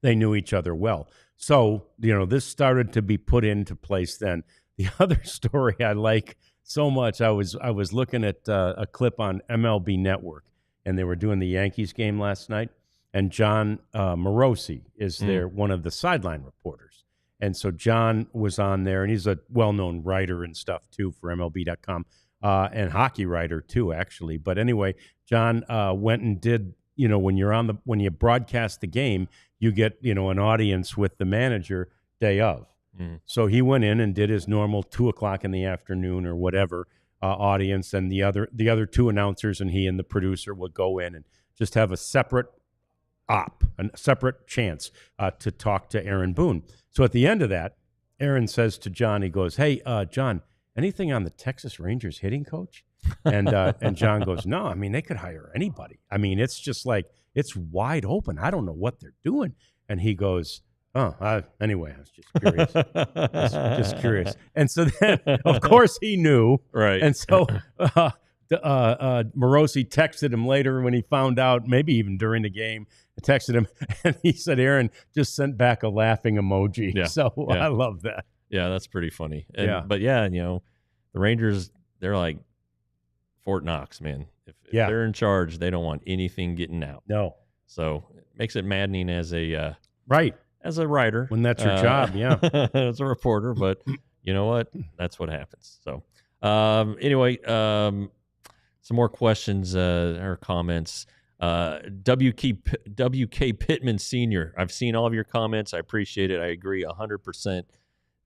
They knew each other well. So, this started to be put into place then. The other story I like so much, I was looking at a clip on MLB Network, and they were doing the Yankees game last night, and John Morosi is there, one of the sideline reporters. And so John was on there, and he's a well-known writer and stuff, too, for MLB.com, and hockey writer, too, actually. But anyway, John went and did, when you broadcast the game, you get, an audience with the manager day of. So he went in and did his normal 2:00 in the afternoon or whatever audience, and the other two announcers and he and the producer would go in and just have a separate a separate chance to talk to Aaron Boone. So at the end of that, Aaron says to John, he goes, "Hey, John, anything on the Texas Rangers hitting coach?" And John goes, "No, I mean, they could hire anybody. I mean, it's just like, it's wide open. I don't know what they're doing." And he goes, anyway, I was just curious. just curious. And so then, of course, he knew. Right. And so Morosi texted him later when he found out, maybe even during the game, texted him, and he said Aaron just sent back a laughing emoji. Yeah. So Yeah. I love that. Yeah, that's pretty funny. Yeah. But yeah, the Rangers, they're like Fort Knox, man. If they're in charge, they don't want anything getting out. No. So it makes it maddening as a right. As a writer. When that's your job, yeah. As a reporter, but you know what? That's what happens. So anyway, some more questions or comments. WK Pittman Sr., I've seen all of your comments. I appreciate it. I agree 100%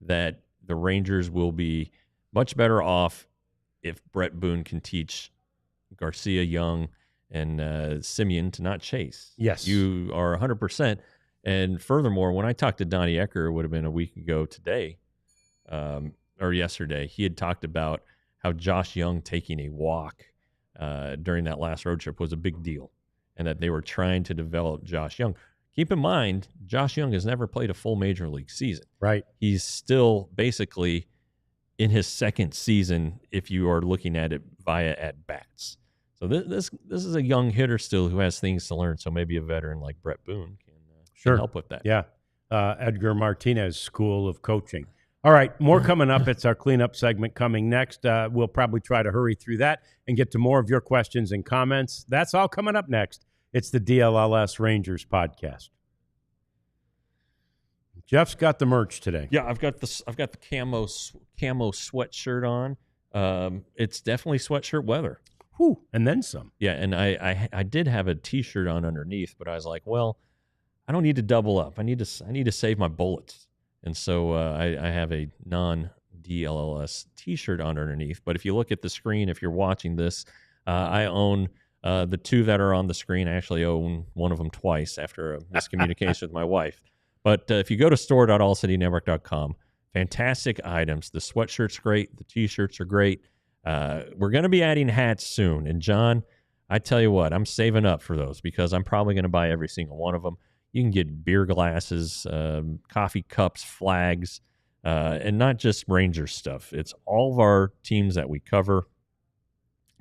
that the Rangers will be much better off if Bret Boone can teach Garcia, Young, and Semien to not chase. Yes. You are 100%. And furthermore, when I talked to Donnie Ecker, it would have been a week ago today, or yesterday, he had talked about how Josh Young taking a walk during that last road trip was a big deal, and that they were trying to develop Josh Young. Keep in mind, Josh Young has never played a full major league season. Right. He's still basically in his second season if you are looking at it via at-bats. So this is a young hitter still who has things to learn, so maybe a veteran like Bret Boone can help with that. Yeah. Edgar Martinez School of Coaching. All right, more coming up. It's our cleanup segment coming next. We'll probably try to hurry through that and get to more of your questions and comments. That's all coming up next. It's the DLLS Rangers podcast. Jeff's got the merch today. Yeah, I've got the camo sweatshirt on. It's definitely sweatshirt weather. Whew, and then some. Yeah, and I did have a T-shirt on underneath, but I was like, well, I don't need to double up. I need to save my bullets, and so I have a non-DLLS T-shirt on underneath. But if you look at the screen, if you're watching this, I own the two that are on the screen. I actually own one of them twice after a miscommunication with my wife. But if you go to store.allcitynetwork.com, fantastic items. The sweatshirt's great. The T-shirts are great. We're going to be adding hats soon. And, John, I tell you what, I'm saving up for those because I'm probably going to buy every single one of them. You can get beer glasses, coffee cups, flags, and not just Rangers stuff. It's all of our teams that we cover.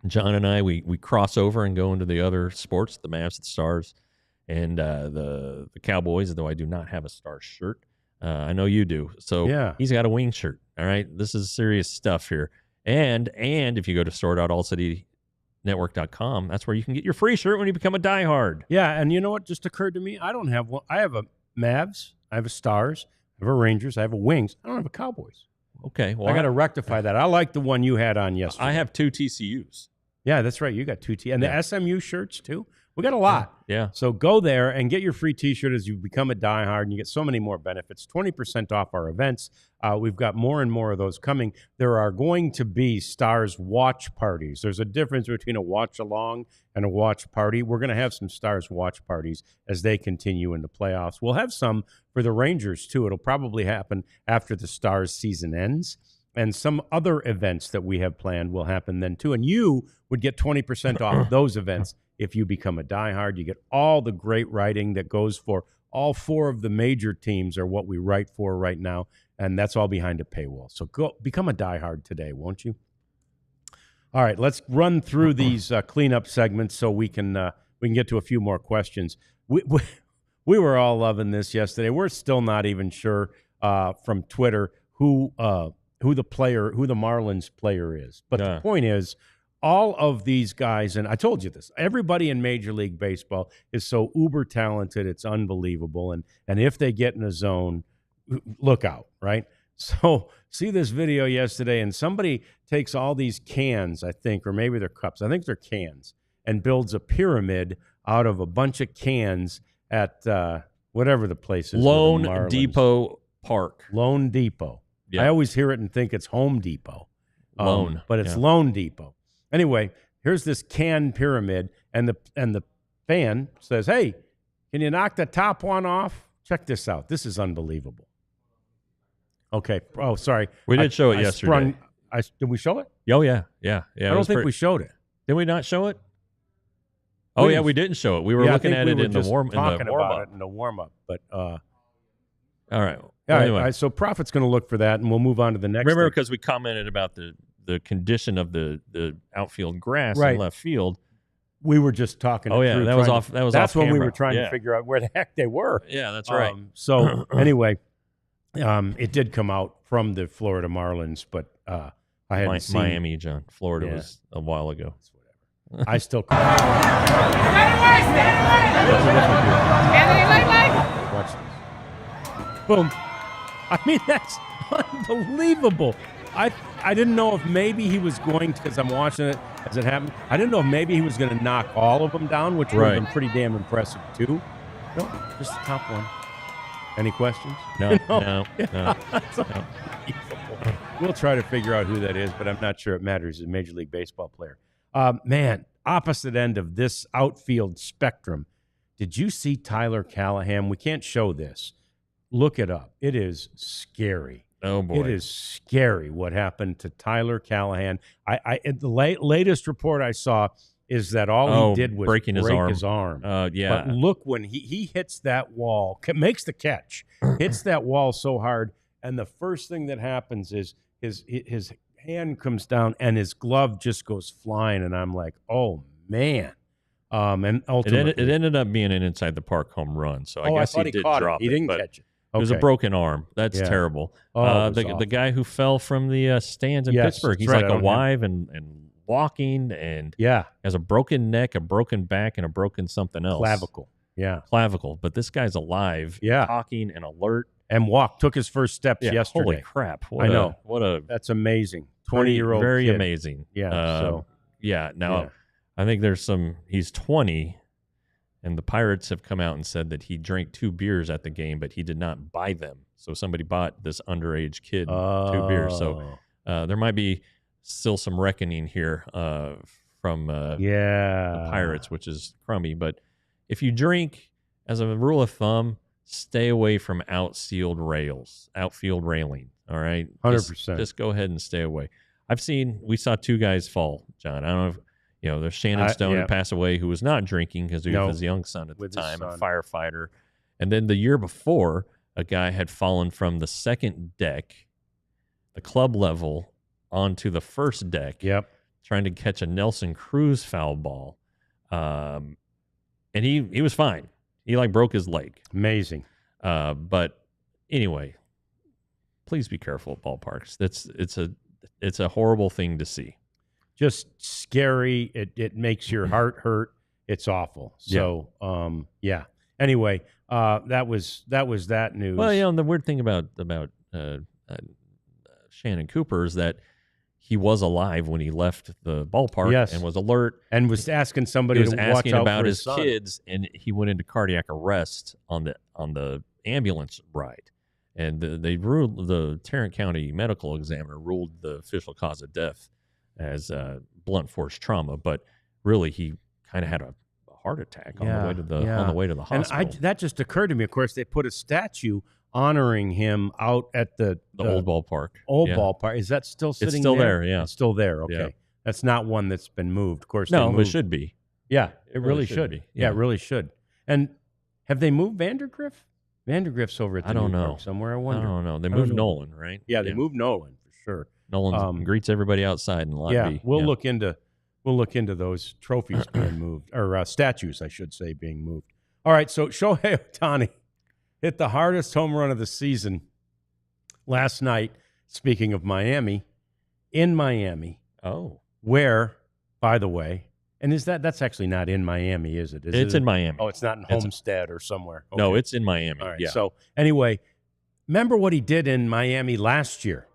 John and I, we cross over and go into the other sports, the Mavs, the Stars, and the Cowboys, though I do not have a Star shirt. I know you do. So yeah. He's got a wing shirt. All right. This is serious stuff here. And if you go to store.allcitynetwork.com, that's where you can get your free shirt when you become a diehard. Yeah, and you know what just occurred to me? I don't have one. I have a Mavs, I have a Stars, I have a Rangers, I have a Wings. I don't have a Cowboys. Okay. Well, I got to rectify that. I like the one you had on yesterday. I have two TCUs. Yeah, that's right. You got two and the SMU shirts too. We got a lot. Yeah. So go there and get your free T-shirt as you become a diehard, and you get so many more benefits. 20% off our events. We've got more and more of those coming. There are going to be Stars watch parties. There's a difference between a watch along and a watch party. We're going to have some Stars watch parties as they continue in the playoffs. We'll have some for the Rangers too. It'll probably happen after the Stars season ends. And some other events that we have planned will happen then too. And you would get 20% off those events if you become a diehard. You get all the great writing that goes for all four of the major teams are what we write for right now. And that's all behind a paywall. So go become a diehard today, won't you? All right, let's run through these cleanup segments so we can get to a few more questions. We were all loving this yesterday. We're still not even sure from Twitter who the Marlins player is. But the point is, all of these guys, and I told you this, everybody in Major League Baseball is so uber talented, it's unbelievable. And if they get in a zone, look out, right? So see this video yesterday, and somebody takes all these cans, I think, or maybe they're cups, I think they're cans, and builds a pyramid out of a bunch of cans at whatever the place is. Lone Depot Park. Lone Depot. Yep. I always hear it and think it's Home Depot. But it's Lone Depot. Anyway, here's this can pyramid, and the fan says, "Hey, can you knock the top one off? Check this out. This is unbelievable." Okay. Oh, sorry. We did show it yesterday. Did we show it? Oh, yeah. I don't think we showed it. Did we not show it? Oh, yeah, we didn't show it. We were looking at it in the warm-up. Talking about it in the warm-up, but all right. Anyway. All right. So Prophet's going to look for that, and we'll move on to the next. Remember, because we commented about the condition of the outfield grass in left field. We were just talking. Oh yeah, that was off. That's when we camera. were trying to figure out where the heck they were. Yeah, that's right. So anyway, it did come out from the Florida Marlins, but I hadn't seen Miami, John. Florida was a while ago. Whatever. I still. Watch this. Boom. I mean, that's unbelievable. I didn't know if maybe he was going to, because I'm watching it as it happened. I didn't know if maybe he was going to knock all of them down, which would have been pretty damn impressive too. No, just the top one. Any questions? No. We'll try to figure out who that is, but I'm not sure it matters. He's a Major League Baseball player. Man, opposite end of this outfield spectrum. Did you see Tyler Callahan? We can't show this. Look it up. It is scary. Oh boy, it is scary what happened to Tyler Callahan. The latest report I saw is that all he did was break his arm. Yeah. But look, when he hits that wall, makes the catch, hits that wall so hard, and the first thing that happens is his hand comes down and his glove just goes flying, and I'm like, oh man. And ultimately, it ended up being an inside the park home run. So I guess he did drop it. He didn't catch it. It was a broken arm. That's terrible. The guy who fell from the stands in Pittsburgh, he's like alive and walking, and has a broken neck, a broken back, and a broken something else. Clavicle. Yeah. Clavicle. But this guy's alive, talking and alert. And took his first steps yesterday. Holy crap. I know. That's amazing. 20-year-old Very kid. amazing. Yeah. Now, I think he's 20, and the Pirates have come out and said that he drank 2 beers at the game, but he did not buy them. So somebody bought this underage kid 2 beers. So there might be still some reckoning here from the Pirates, which is crummy. But if you drink, as a rule of thumb, stay away from outfield railing. All right, 100%. Just go ahead and stay away. We saw 2 guys fall, John. I don't know if there's Shannon Stone who passed away, who was not drinking because he was his young son at the time, a firefighter. And then the year before, a guy had fallen from the second deck, the club level, onto the first deck, trying to catch a Nelson Cruz foul ball. And he was fine. He broke his leg. Amazing. But anyway, please be careful at ballparks. It's a horrible thing to see. Just scary. It makes your heart hurt. It's awful. So Anyway, that was that news. Well, and the weird thing about Shannon Cooper is that he was alive when he left the ballpark and was alert and was asking somebody to watch out about for his son. kids, and he went into cardiac arrest on the ambulance ride. And the Tarrant County medical examiner ruled the official cause of death as blunt force trauma, but really he kind of had a heart attack on the way to the hospital. And that just occurred to me. Of course, they put a statue honoring him out at the old ballpark. Ballpark. Is that still sitting there? It's still there, yeah. It's still there, okay. Yeah. That's not one that's been moved. Of course, no, it should be. Yeah, it really should be. Yeah, it really should. And have they moved Vandergriff? Vandergriff's over at the new park somewhere, I wonder. I don't know. They moved Nolan, right? Yeah, they moved Nolan for sure. Nolan greets everybody outside in Lot B. We'll look into those trophies being moved, or statues, I should say, being moved. All right, so Shohei Ohtani hit the hardest home run of the season last night, speaking of Miami, in Miami. Oh. Where, by the way, and that's actually not in Miami, is it? It's in Miami. Oh, it's not in Homestead or somewhere. Okay. No, it's in Miami. All right, yeah. So anyway, remember what he did in Miami last year?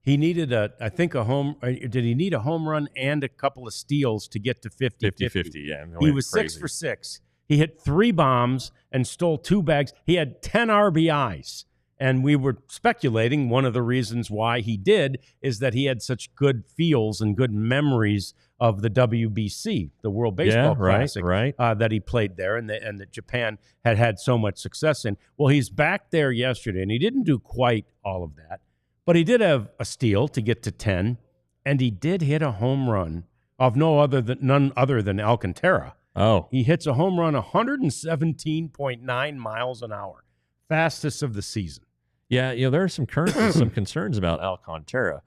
He needed did he need a home run and a couple of steals to get to 50-50? 50-50, yeah. He was crazy. 6 for 6. He hit 3 bombs and stole 2 bags. He had 10 RBIs. And we were speculating one of the reasons why he did is that he had such good feels and good memories of the WBC, the World Baseball Classic, that he played there and that Japan had so much success in. Well, he's back there yesterday, and he didn't do quite all of that. But he did have a steal to get to 10, and he did hit a home run of none other than Alcantara. Oh. He hits a home run 117.9 miles an hour, fastest of the season. Yeah, there are some concerns about Alcantara.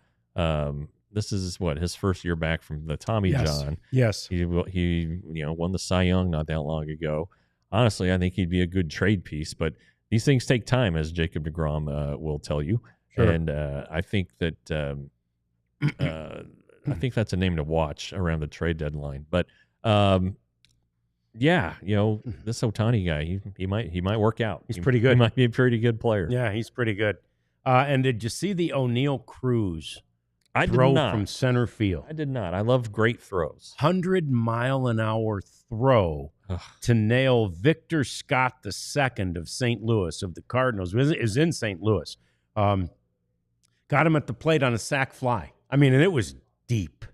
This is his first year back from the Tommy John. Yes. He won the Cy Young not that long ago. Honestly, I think he'd be a good trade piece, but these things take time, as Jacob deGrom will tell you. Sure. And I think that that's a name to watch around the trade deadline. But this Ohtani guy, he might work out. He's pretty good. He might be a pretty good player. Yeah, he's pretty good. And did you see the O'Neill Cruz throw from center field? I did not. I love great throws. 100-mile-an-hour throw to nail Victor Scott II of St. Louis, of the Cardinals. Is in St. Louis. Got him at the plate on a sac fly. I mean, and it was deep.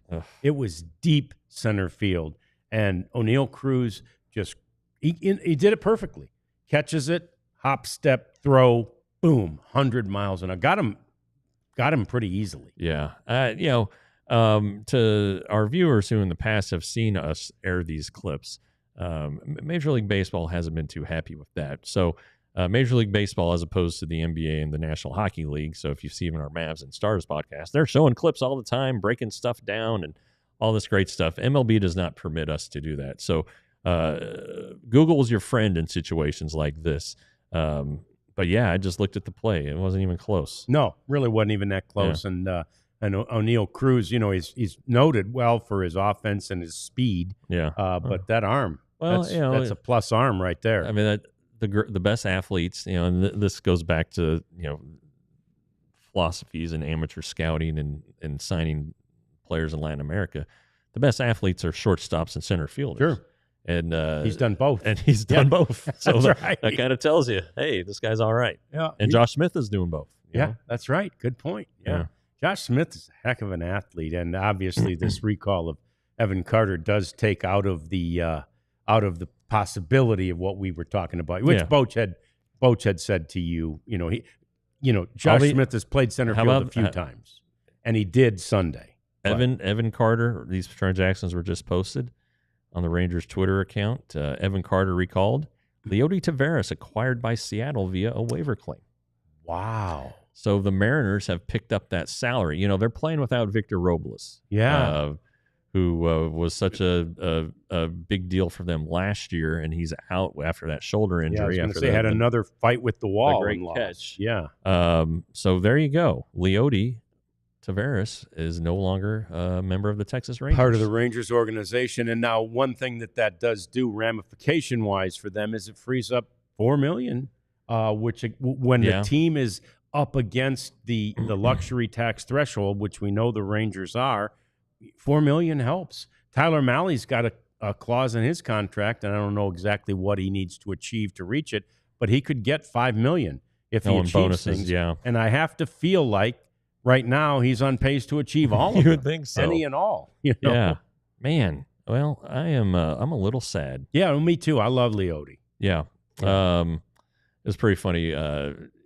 It was deep center field. And O'Neill Cruz just he did it perfectly. Catches it, hop, step, throw, boom, 100 miles an hour. Got him pretty easily. Yeah. To our viewers who in the past have seen us air these clips, Major League Baseball hasn't been too happy with that. So Major League Baseball, as opposed to the NBA and the National Hockey League, so if you see even our Mavs and Stars podcast, they're showing clips all the time, breaking stuff down and all this great stuff. MLB does not permit us to do that. So Google's your friend in situations like this. But yeah, I just looked at the play. It wasn't even close. No, really wasn't even that close. Yeah. And O'Neal Cruz, he's noted well for his offense and his speed. Yeah. But that arm, well, that's a plus arm right there. I mean, the best athletes, and this goes back to, philosophies and amateur scouting and signing players in Latin America. The best athletes are shortstops and center fielders. Sure. And he's done both. And he's done both. So right. that kind of tells you, hey, this guy's all right. Yeah. And Josh Smith is doing both. You know? That's right. Good point. Yeah. Josh Smith is a heck of an athlete, and obviously this recall of Evan Carter does take out of the possibility of what we were talking about, which Boach had said to you. Josh Smith has played center field a few times, and he did Sunday. Evan Carter. These transactions were just posted on the Rangers Twitter account. Evan Carter recalled. Leody Taveras acquired by Seattle via a waiver claim. Wow. So the Mariners have picked up that salary. They're playing without Victor Robles. Yeah. Who was such a big deal for them last year, and he's out after that shoulder injury. Yeah, they had another fight with the wall. Great and catch. Yeah. So there you go. Leody Taveras is no longer a member of the Texas Rangers. Part of the Rangers organization. And now one thing that does do ramification-wise for them is it frees up $4 million, which when the team is up against the luxury tax threshold, which we know the Rangers are, $4 million helps. Tyler Malley's got a clause in his contract, and I don't know exactly what he needs to achieve to reach it, but he could get $5 million if he achieves bonuses, things. Yeah. And I have to feel like right now he's on pace to achieve all of them. You would think so. Any and all. Yeah. Man. Well, I'm a little sad. Yeah, me too. I love Leody. Yeah. It's pretty funny.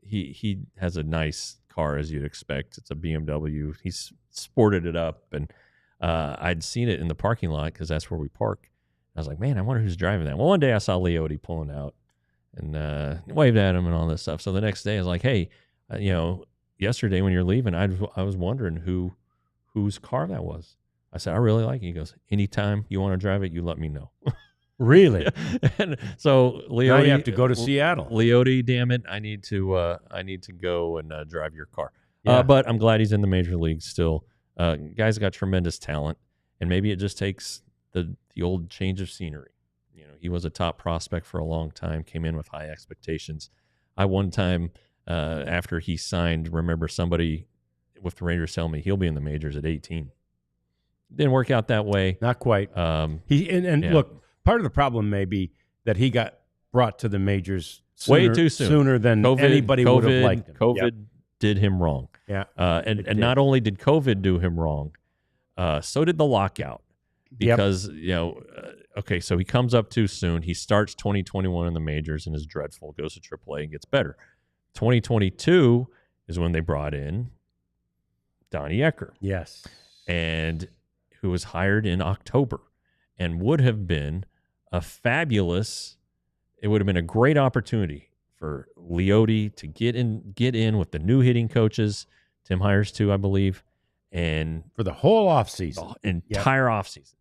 He has a nice car, as you'd expect. It's a BMW. He's sported it up, and I'd seen it in the parking lot because that's where we park. I was like, man, I wonder who's driving that. Well, one day I saw Leody pulling out and waved at him and all this stuff. So the next day I was like, hey, yesterday when you're leaving, I was wondering whose car that was. I said, I really like it. He goes, anytime you want to drive it, you let me know. Really? And so Leody, now you have to go to Seattle. Leody, damn it, I need to go and drive your car. Yeah. But I'm glad he's in the major leagues still. Guy's got tremendous talent, and maybe it just takes the old change of scenery. He was a top prospect for a long time, came in with high expectations. I one time after he signed, remember somebody with the Rangers telling me he'll be in the majors at 18. Didn't work out that way. Not quite. Look, part of the problem may be that he got brought to the majors way too soon, sooner than anybody would have liked him. COVID did him wrong. Yeah. And not only did COVID do him wrong, so did the lockout. Because, okay, so he comes up too soon. He starts 2021 in the majors and is dreadful, goes to AAA and gets better. 2022 is when they brought in Donnie Ecker. Yes. And who was hired in October and would have been it would have been a great opportunity for Leody to get in with the new hitting coaches, Tim Hires too, I believe, and for the whole offseason. The entire offseason.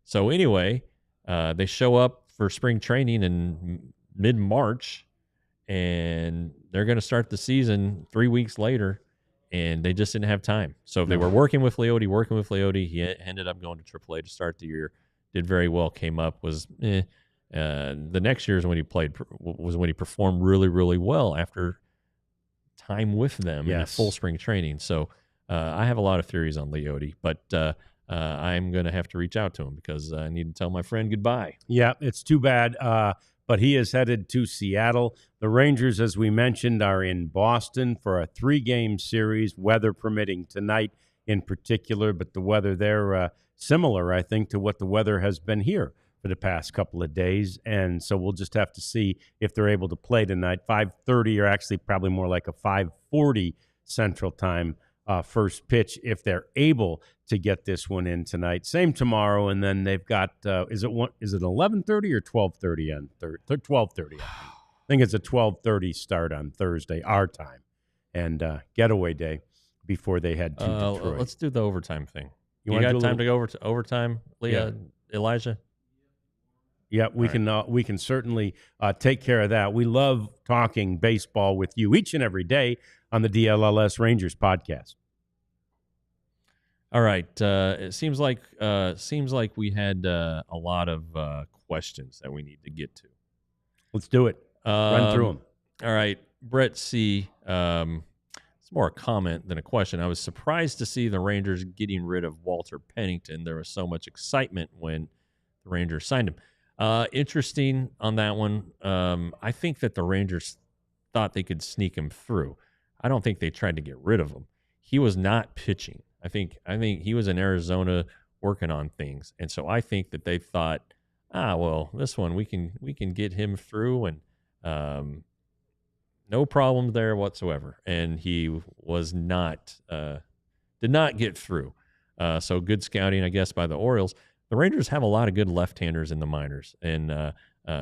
So anyway, they show up for spring training in mid-March, and they're going to start the season 3 weeks later, and they just didn't have time. So they were working with Leody. He ended up going to AAA to start the year. Did very well, came up, was the next year is when he performed really, really well after time with them in full spring training. So I have a lot of theories on Leody, but I'm going to have to reach out to him because I need to tell my friend goodbye. Yeah, it's too bad, but he is headed to Seattle. The Rangers, as we mentioned, are in Boston for a 3-game series, weather permitting tonight in particular, but the weather there similar, I think, to what the weather has been here for the past couple of days. And so we'll just have to see if they're able to play tonight. 5:30, or actually probably more like a 5:40 Central Time first pitch if they're able to get this one in tonight. Same tomorrow, and then they've got is it 11:30 or 12:30 on Thursday? 12:30. I think it's a 12:30 start on Thursday, our time, and getaway day before they head to Detroit. Let's do the overtime thing. You got time to go over to overtime, Leah, Yeah. Elijah? Yeah, we can certainly take care of that. We love talking baseball with you each and every day on the DLLS Rangers podcast. All right. It seems like we had a lot of questions that we need to get to. Let's do it. Run through them. All right. Brett C. It's more a comment than a question. I was surprised to see the Rangers getting rid of Walter Pennington. There was so much excitement when the Rangers signed him. Interesting on that one. I think that the Rangers thought they could sneak him through. I don't think they tried to get rid of him. He was not pitching. I think he was in Arizona working on things, and so I think that they thought, well, this one we can get him through, and no problem there whatsoever. And he was not did not get through. So good scouting, I guess, by the Orioles. The Rangers have a lot of good left-handers in the minors, and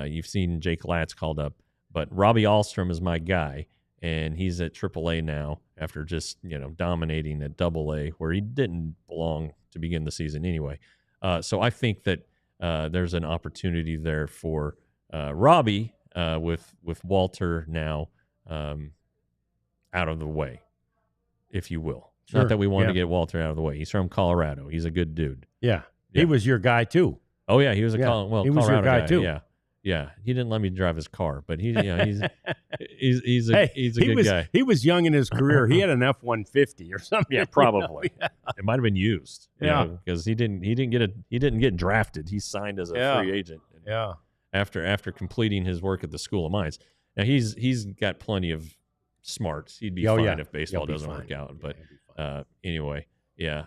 you've seen Jake Latz called up, but Robbie Ahlstrom is my guy, and he's at AAA now after just dominating at AA, where he didn't belong to begin the season anyway. So I think that there's an opportunity there for Robbie with Walter now out of the way, if you will. Sure. Not that we want to get Walter out of the way. He's from Colorado. He's a good dude. Yeah. He was your guy too. Oh yeah, he was he was Colorado your guy too. Yeah. He didn't let me drive his car, but he's a good guy. He was young in his career. He had an F-150 or something. Yeah, probably. It might have been used. Yeah, because he didn't get drafted. He signed as a free agent. Yeah. After completing his work at the School of Mines. Now he's got plenty of smarts. He'd be fine if baseball doesn't work out. But anyway, yeah.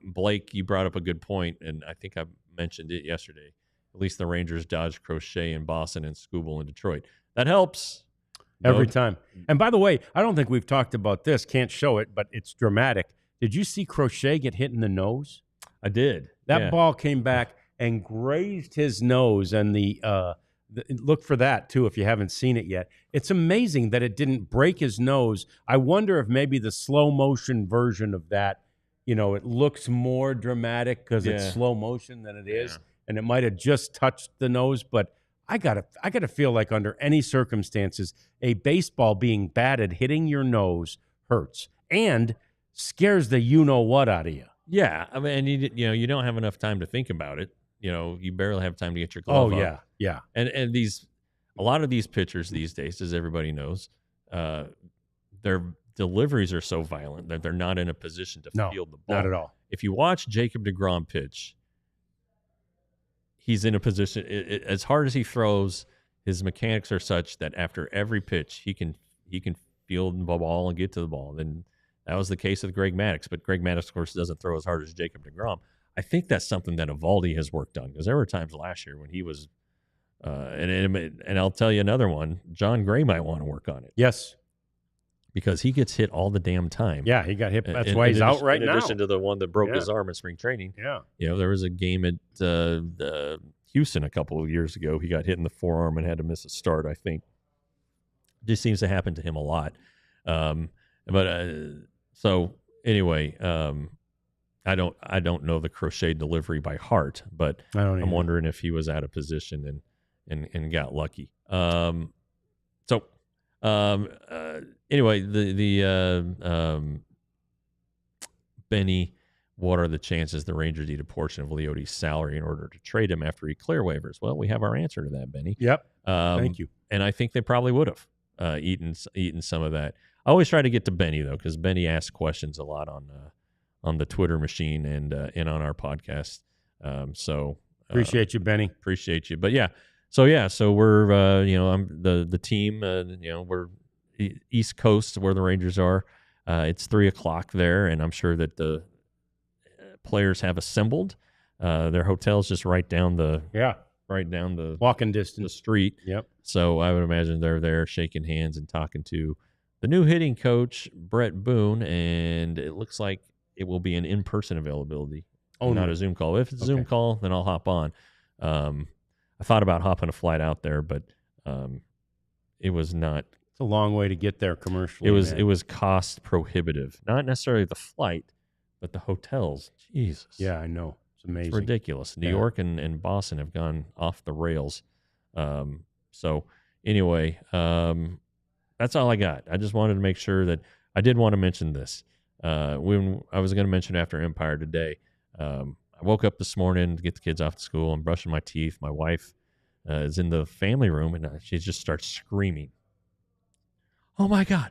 Blake, you brought up a good point, and I think I mentioned it yesterday. At least the Rangers dodged Crochet in Boston and Skubal in Detroit. That helps. Every time. And by the way, I don't think we've talked about this. Can't show it, but it's dramatic. Did you see Crochet get hit in the nose? I did. That ball came back and grazed his nose, and look for that too if you haven't seen it yet. It's amazing that it didn't break his nose. I wonder if maybe the slow motion version of that, it looks more dramatic because it's slow motion than it is, and it might have just touched the nose. But I gotta feel like under any circumstances, a baseball being batted hitting your nose hurts and scares the what out of you. Yeah, I mean, you don't have enough time to think about it. You barely have time to get your glove on. Oh, yeah. And a lot of these pitchers these days, as everybody knows, their deliveries are so violent that they're not in a position to field the ball. Not at all. If you watch Jacob deGrom pitch, he's in a position, as hard as he throws, his mechanics are such that after every pitch, he can field the ball and get to the ball. And that was the case with Greg Maddux, but Greg Maddux, of course, doesn't throw as hard as Jacob deGrom. I think that's something that Eovaldi has worked on, because there were times last year when he was, and I'll tell you another one, John Gray might want to work on it. Yes. Because he gets hit all the damn time. Yeah, he got hit. That's why he's out right now. In addition to the one that broke his arm in spring training. Yeah. There was a game at Houston a couple of years ago. He got hit in the forearm and had to miss a start, I think. Just seems to happen to him a lot. So anyway, I don't know the Crochet delivery by heart, but I'm wondering if he was out of position and got lucky. Anyway, the Benny, what are the chances the Rangers need a portion of Leote's salary in order to trade him after he clear waivers? Well, we have our answer to that, Benny. Yep. Thank you. And I think they probably would have eaten some of that. I always try to get to Benny though, because Benny asks questions a lot on the Twitter machine and on our podcast. Appreciate you, Benny. Appreciate you. But so we're I'm the team. We're East Coast where the Rangers are. It's 3:00 there, and I'm sure that the players have assembled. Their hotel's just right down the right down the Walking distance. street. Yep. So I would imagine they're there shaking hands and talking to the new hitting coach, Bret Boone, and it looks like it will be an in-person availability, not a Zoom call. If it's a Zoom call, then I'll hop on. I thought about hopping a flight out there, but it was not. It's a long way to get there commercially. It was cost prohibitive. Not necessarily the flight, but the hotels. Jesus. Yeah, I know. It's amazing. It's ridiculous. New York and Boston have gone off the rails. So anyway, that's all I got. I just wanted to make sure that I did want to mention this. When I was going to mention after Empire today, I woke up this morning to get the kids off to school. I'm brushing my teeth. My wife is in the family room, and she just starts screaming, "Oh my God.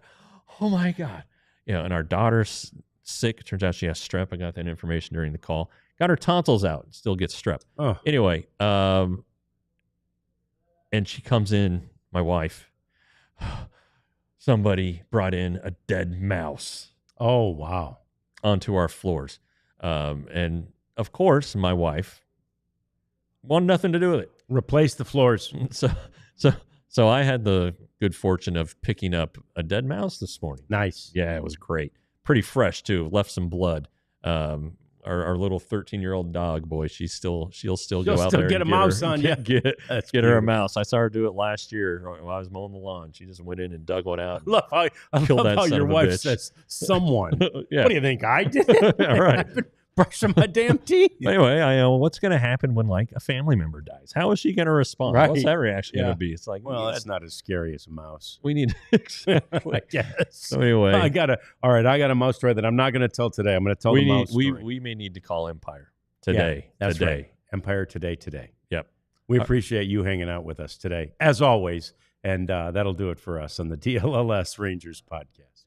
Oh my God." And our daughter's sick. Turns out she has strep. I got that information during the call. Got her tonsils out. Still gets strep. Oh. Anyway, and she comes in, my wife, somebody brought in a dead mouse. Oh, wow. Onto our floors. And of course, my wife wanted nothing to do with it. Replace the floors. So I had the good fortune of picking up a dead mouse this morning. Nice. Yeah, it was great. Pretty fresh too. Left some blood. Our little 13-year-old dog, boy, she'll still go out there get a mouse on you. Get her a mouse. I saw her do it last year while I was mowing the lawn. She just went in and dug one out. I love how your wife says someone. Yeah. What do you think I did? Right. I've been brushing my damn teeth. Anyway, I know what's going to happen when like a family member dies. How is she going to respond? Right. What's that reaction going to be? It's like, well, that's not as scary as a mouse. We need exactly. I guess. So anyway, I got a mouse story that I'm not going to tell today. I'm going to tell the mouse story. We may need to call Empire today. Yeah, that's today. right. Empire today. Yep. We appreciate you hanging out with us today, as always. And that'll do it for us on the DLLS Rangers podcast.